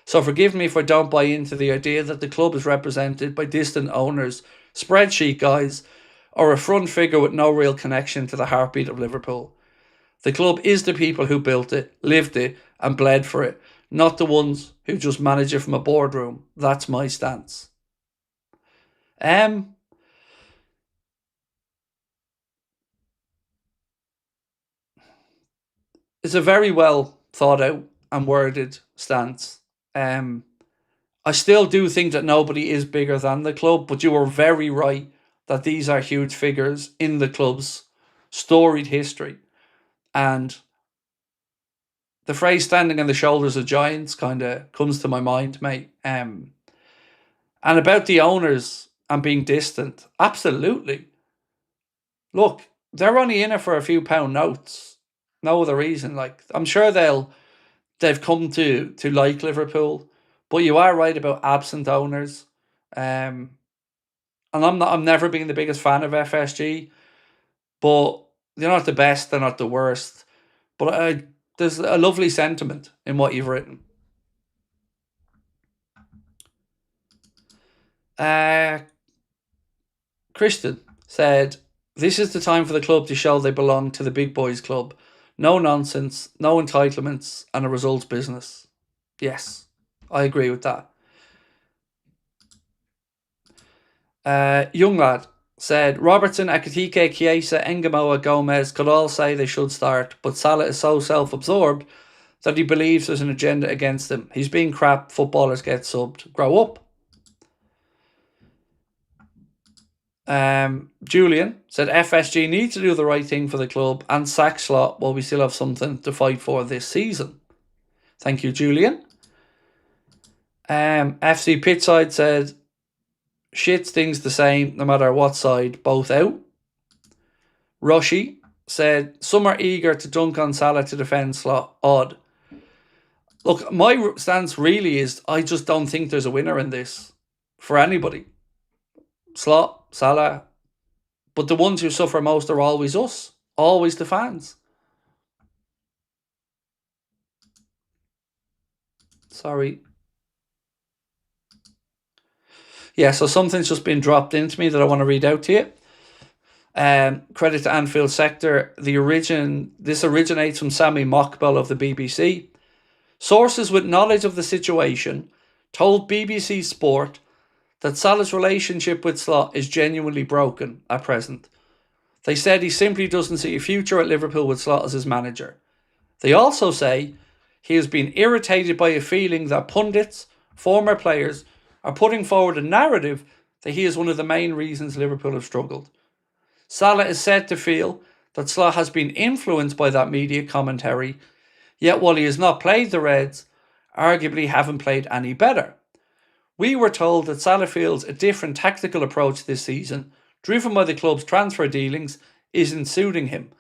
So forgive me if I don't buy into the idea that the club is represented by distant owners, spreadsheet guys, or a front figure with no real connection to the heartbeat of Liverpool. The club is the people who built it, lived it, and bled for it, not the ones who just manage it from a boardroom. That's my stance. It's a very well thought out and worded stance. I still do think that nobody is bigger than the club, but you were very right that these are huge figures in the club's storied history. And the phrase standing on the shoulders of giants kind of comes to my mind, mate. And about the owners and being distant, absolutely. Look, they're only in it for a few pound notes. No other reason. Like, I'm sure they've come to like Liverpool, but you are right about absent owners. And I'm never been the biggest fan of FSG, but they're not the best, they're not the worst. But there's a lovely sentiment in what you've written. Christian said, this is the time for the club to show they belong to the big boys club. No nonsense, no entitlements, and a results business. Yes, I agree with that. Young lad said, Robertson, Akatike, Chiesa, Engamoa, Gomez could all say they should start, but Salah is so self-absorbed that he believes there's an agenda against him. He's being crap, footballers get subbed. Grow up. Julian said FSG needs to do the right thing for the club and sack Slot while we still have something to fight for this season. Thank you, Julian. FC Pitside said shit stings the same no matter what side, both out. Rushy said some are eager to dunk on Salah to defend Slot. Odd. Look, my stance really is I just don't think there's a winner in this for anybody. Slot, Salah, but the ones who suffer most are always us, always the fans. Sorry. Yeah, so something's just been dropped into me that I want to read out to you. Credit to Anfield Sector. This originates from Sammy Mockbell of the BBC. Sources with knowledge of the situation told BBC Sport that Salah's relationship with Slot is genuinely broken at present. They said he simply doesn't see a future at Liverpool with Slot as his manager. They also say he has been irritated by a feeling that pundits, former players, are putting forward a narrative that he is one of the main reasons Liverpool have struggled. Salah is said to feel that Slot has been influenced by that media commentary, Yet while he has not played the Reds, arguably haven't played any better. We were told that Salah feels a different tactical approach this season, driven by the club's transfer dealings, isn't suiting him.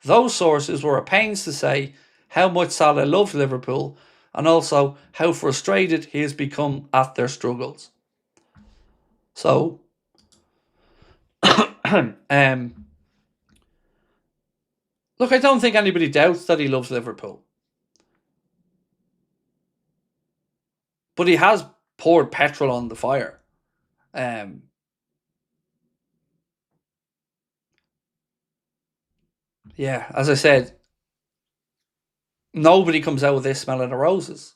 Those sources were at pains to say how much Salah loves Liverpool and also how frustrated he has become at their struggles. So, look, I don't think anybody doubts that he loves Liverpool. But he has poured petrol on the fire. Yeah, as I said, nobody comes out with this smelling of roses.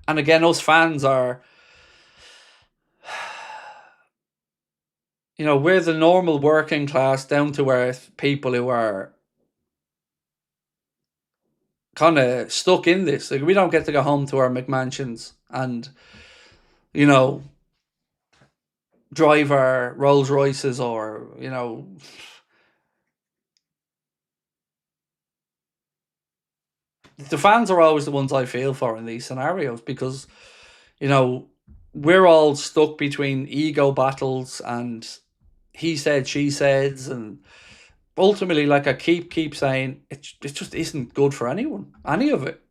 And again, us fans are, we're the normal working class, down to earth people who are kind of stuck in this. Like, we don't get to go home to our McMansions and, drive our Rolls Royces or, the fans are always the ones I feel for in these scenarios because, we're all stuck between ego battles and he said, she says, and ultimately, like I keep saying, it just isn't good for anyone, any of it.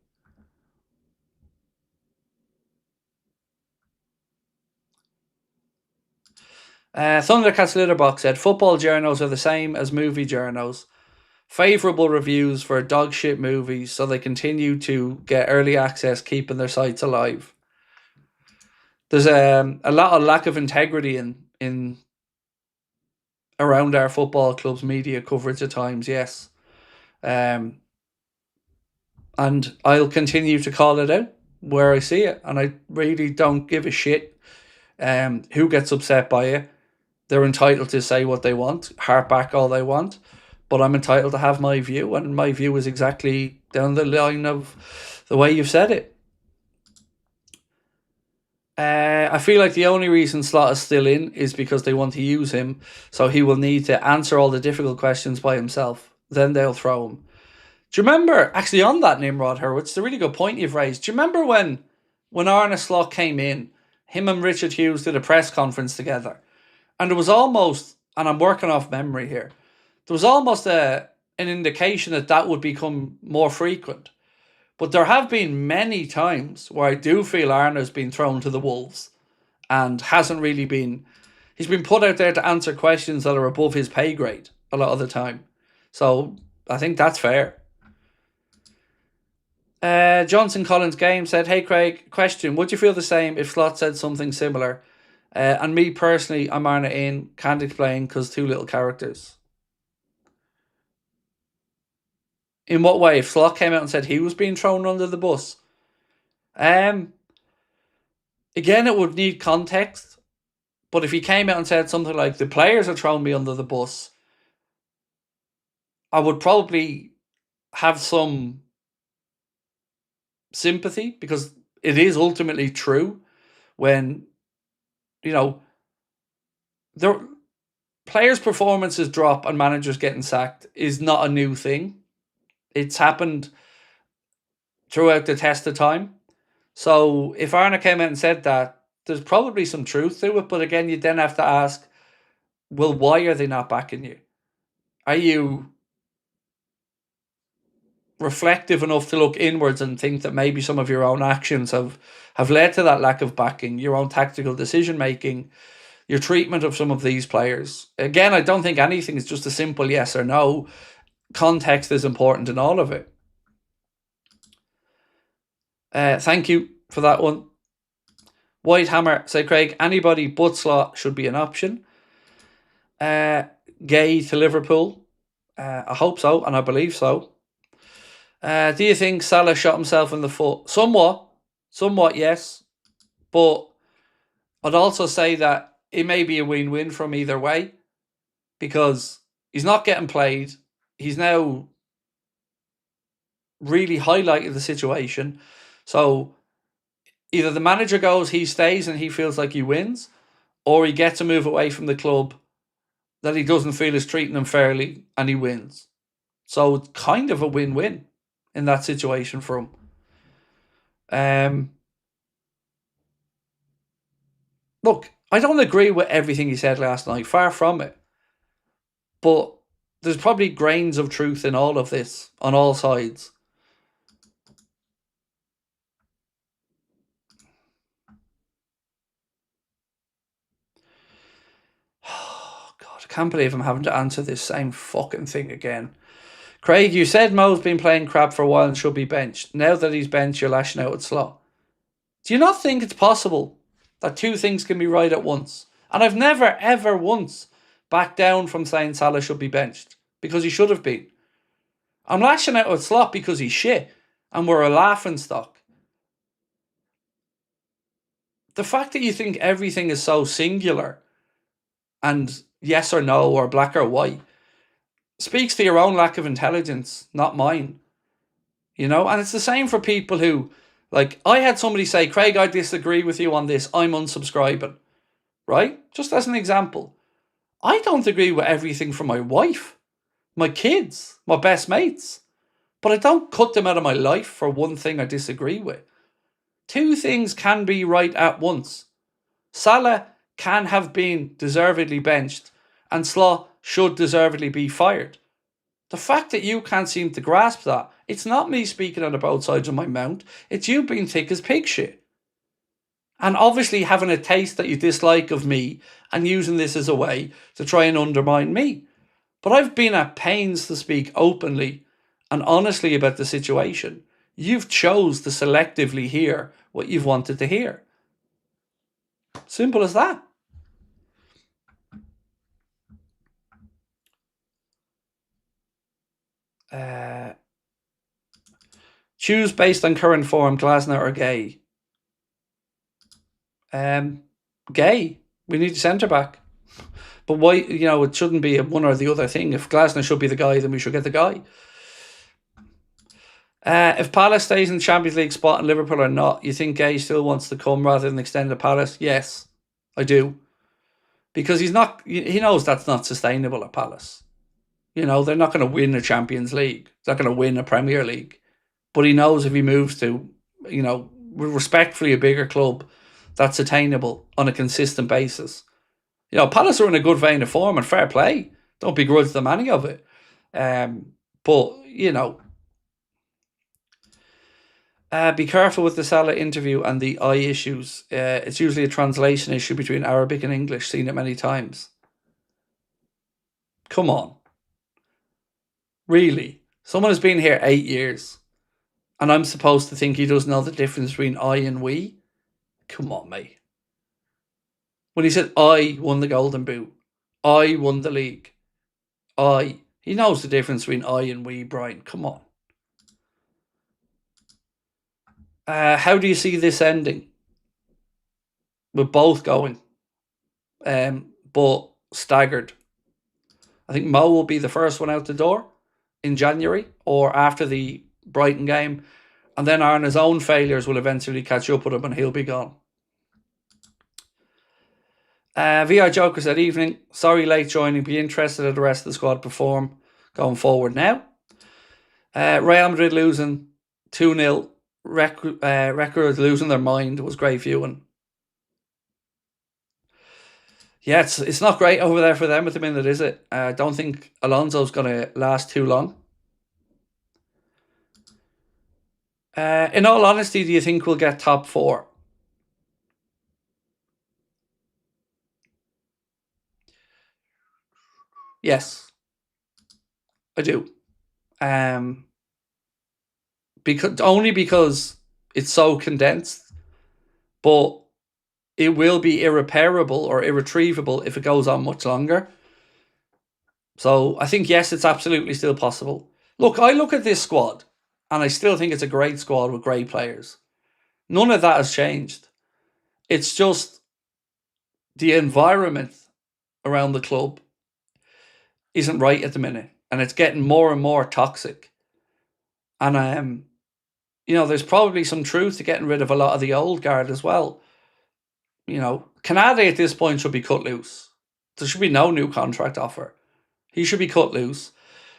Thundercats Litterbox said, football journos are the same as movie journos. Favourable reviews for dog shit movies so they continue to get early access, keeping their sites alive. There's a lot of lack of integrity in around our football club's media coverage at times, yes. And I'll continue to call it out where I see it. And I really don't give a shit who gets upset by it. They're entitled to say what they want, harp back all they want. But I'm entitled to have my view, and my view is exactly down the line of the way you've said it. I feel like the only reason Slot is still in is because they want to use him, so he will need to answer all the difficult questions by himself. Then they'll throw him. Do you remember, actually on that, Nimrod Hurwitz, it's a really good point you've raised. Do you remember when Arne Slot came in, him and Richard Hughes did a press conference together, and there was almost, and I'm working off memory here, there was almost an indication that would become more frequent. But there have been many times where I do feel Arna's been thrown to the wolves and hasn't really been... He's been put out there to answer questions that are above his pay grade a lot of the time. So I think that's fair. Johnson Collins Game said, hey Craig, question, would you feel the same if Slot said something similar? And me personally, I'm Arna in, can't explain because too little characters. In what way? If Slot came out and said he was being thrown under the bus? Again, it would need context. But if he came out and said something like, the players are throwing me under the bus, I would probably have some sympathy because it is ultimately true when, their players' performances drop and managers getting sacked is not a new thing. It's happened throughout the test of time. So if Arna came out and said that, there's probably some truth to it. But again, you then have to ask, well, why are they not backing you? Are you reflective enough to look inwards and think that maybe some of your own actions have led to that lack of backing, your own tactical decision making, your treatment of some of these players? Again, I don't think anything is just a simple yes or no. Context is important in all of it. Thank you for that one. White Hammer say, Craig, anybody but Slot should be an option. Gay to Liverpool. I hope so, and I believe so. Do you think Salah shot himself in the foot? Somewhat, yes. But I'd also say that it may be a win-win from either way because he's not getting played. He's now really highlighted the situation. So either the manager goes, he stays and he feels like he wins, or he gets a move away from the club that he doesn't feel is treating him fairly and he wins. So it's kind of a win-win in that situation for him. Look, I don't agree with everything he said last night. Far from it. But there's probably grains of truth in all of this, on all sides. Oh, God, I can't believe I'm having to answer this same fucking thing again. Craig, you said Mo's been playing crap for a while and should be benched. Now that he's benched, you're lashing out at Slot. Do you not think it's possible that two things can be right at once? And I've never, ever once backed down from saying Salah should be benched, because he should have been. I'm lashing out at Slot because he's shit and we're a laughing stock. The fact that you think everything is so singular and yes or no or black or white speaks to your own lack of intelligence, not mine. You know, and it's the same for people who, like, I had somebody say, Craig, I disagree with you on this, I'm unsubscribing. Right? Just as an example. I don't agree with everything from my wife, my kids, my best mates. But I don't cut them out of my life for one thing I disagree with. Two things can be right at once. Salah can have been deservedly benched and Slot should deservedly be fired. The fact that you can't seem to grasp that, it's not me speaking on the both sides of my mount, it's you being thick as pig shit. And obviously having a taste that you dislike of me and using this as a way to try and undermine me. But I've been at pains to speak openly and honestly about the situation. You've chose to selectively hear what you've wanted to hear. Simple as that. Choose based on current form, Glasner or Gay. Gay. We need a centre back. But why, you know, it shouldn't be a one or the other thing. If Glasner should be the guy, then we should get the guy. If Palace stays in the Champions League spot in Liverpool or not, you think Gay still wants to come rather than extend the Palace? Yes, I do. Because he knows that's not sustainable at Palace. You know, they're not going to win a Champions League. They're not going to win a Premier League. But he knows if he moves to, you know, respectfully a bigger club, that's attainable on a consistent basis. You know, Palace are in a good vein of form and fair play. Don't begrudge them any of it. But, you know, be careful with the Salah interview and the eye issues. It's usually a translation issue between Arabic and English. Seen it many times. Come on. Really? Someone has been here 8 years and I'm supposed to think he doesn't know the difference between I and we? Come on, mate. When he said, I won the Golden Boot. I won the league. He knows the difference between I and we, Brian. Come on. How do you see this ending? We're both going. But staggered. I think Mo will be the first one out the door in January or after the Brighton game. And then Arna's own failures will eventually catch up with him and he'll be gone. VR Joker said, evening. Sorry, late joining. Be interested in the rest of the squad perform going forward now. Real Madrid losing 2-0. Record losing their mind. It was great viewing. Yeah, it's not great over there for them at the minute, is it? I don't think Alonso's going to last too long. In all honesty, do you think we'll get top 4? Yes, I do. Because it's so condensed, but it will be irreparable or irretrievable if it goes on much longer. So I think, yes, it's absolutely still possible. Look, I look at this squad and I still think it's a great squad with great players. None of that has changed. It's just the environment around the club isn't right at the minute and it's getting more and more toxic. And you know, there's probably some truth to getting rid of a lot of the old guard as well. You know, Canade at this point should be cut loose. There should be no new contract offer. He should be cut loose.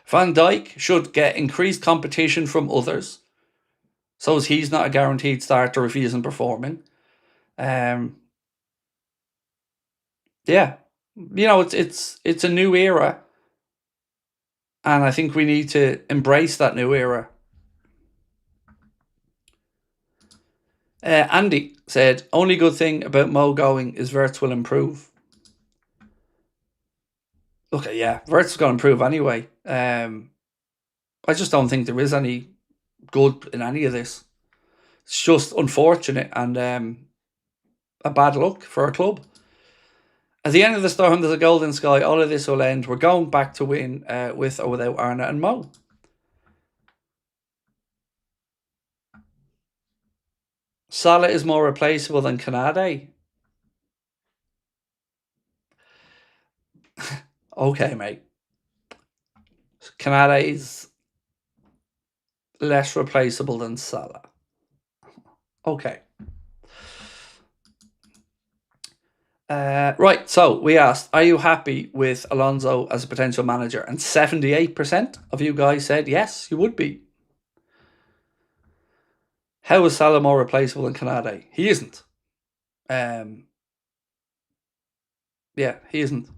Van Dijk should get increased competition from others. So he's not a guaranteed starter if he isn't performing. Yeah, it's a new era, and I think we need to embrace that new era. Andy said, only good thing about Mo going is Wirtz will improve. Look, yeah, Wirtz is going to improve anyway. I just don't think there is any good in any of this. It's just unfortunate and a bad luck for our club. At the end of the storm, there's a golden sky. All of this will end. We're going back to win with or without Arna and Mo. Salah is more replaceable than Canade. Okay, mate. Canade is less replaceable than Salah. Okay. Right, so we asked, are you happy with Alonso as a potential manager? And 78% of you guys said yes, you would be. How is Salah more replaceable than Canade? He isn't. Yeah, he isn't.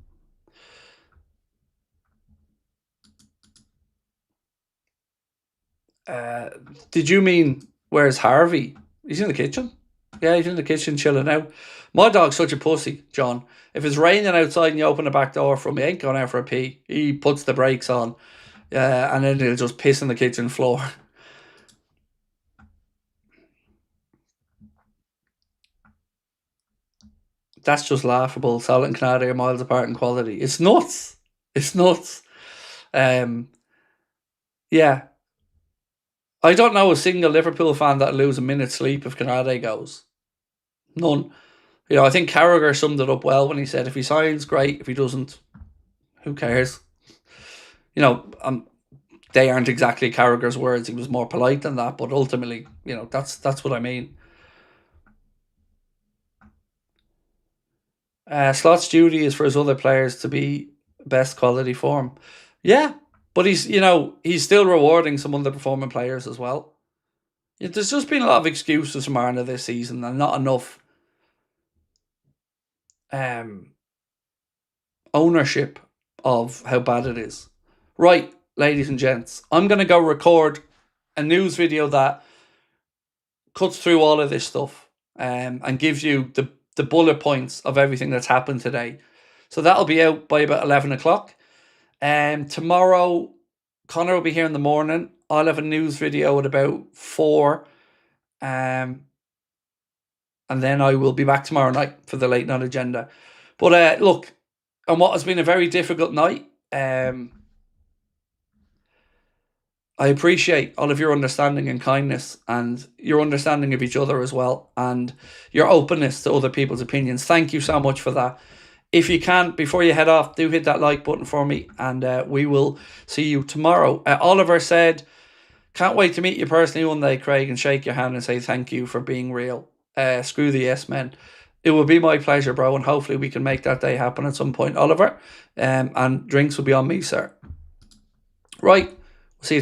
Did you mean where's Harvey? He's in the kitchen. Yeah, he's in the kitchen chilling out. My dog's such a pussy, John. If it's raining outside and you open the back door for him, he ain't going out for a pee. He puts the brakes on, and then he'll just piss on the kitchen floor. That's just laughable. Salah and Canada are miles apart in quality. It's nuts. It's nuts. Yeah. I don't know a single Liverpool fan that'll lose a minute's sleep if Canada goes. None. I think Carragher summed it up well when he said, if he signs, great. If he doesn't, who cares? They aren't exactly Carragher's words. He was more polite than that, but ultimately, that's what I mean. Slot's duty is for his other players to be best quality form. Yeah, but he's still rewarding some underperforming players as well. There's just been a lot of excuses from Arna this season and not enough ownership of how bad it is. Right, ladies and gents, I'm going to go record a news video that cuts through all of this stuff and gives you the bullet points of everything that's happened today. So that'll be out by about 11 o'clock. Tomorrow, Connor will be here in the morning. I'll have a news video at about 4. And then I will be back tomorrow night for the late night agenda. But look, on what has been a very difficult night, I appreciate all of your understanding and kindness and your understanding of each other as well and your openness to other people's opinions. Thank you so much for that. If you can, before you head off, do hit that like button for me and we will see you tomorrow. Oliver said, can't wait to meet you personally one day, Craig, and shake your hand and say thank you for being real. Screw the yes men. It will be my pleasure, bro, and hopefully we can make that day happen at some point, Oliver. And drinks will be on me, sir. Right. See you tomorrow.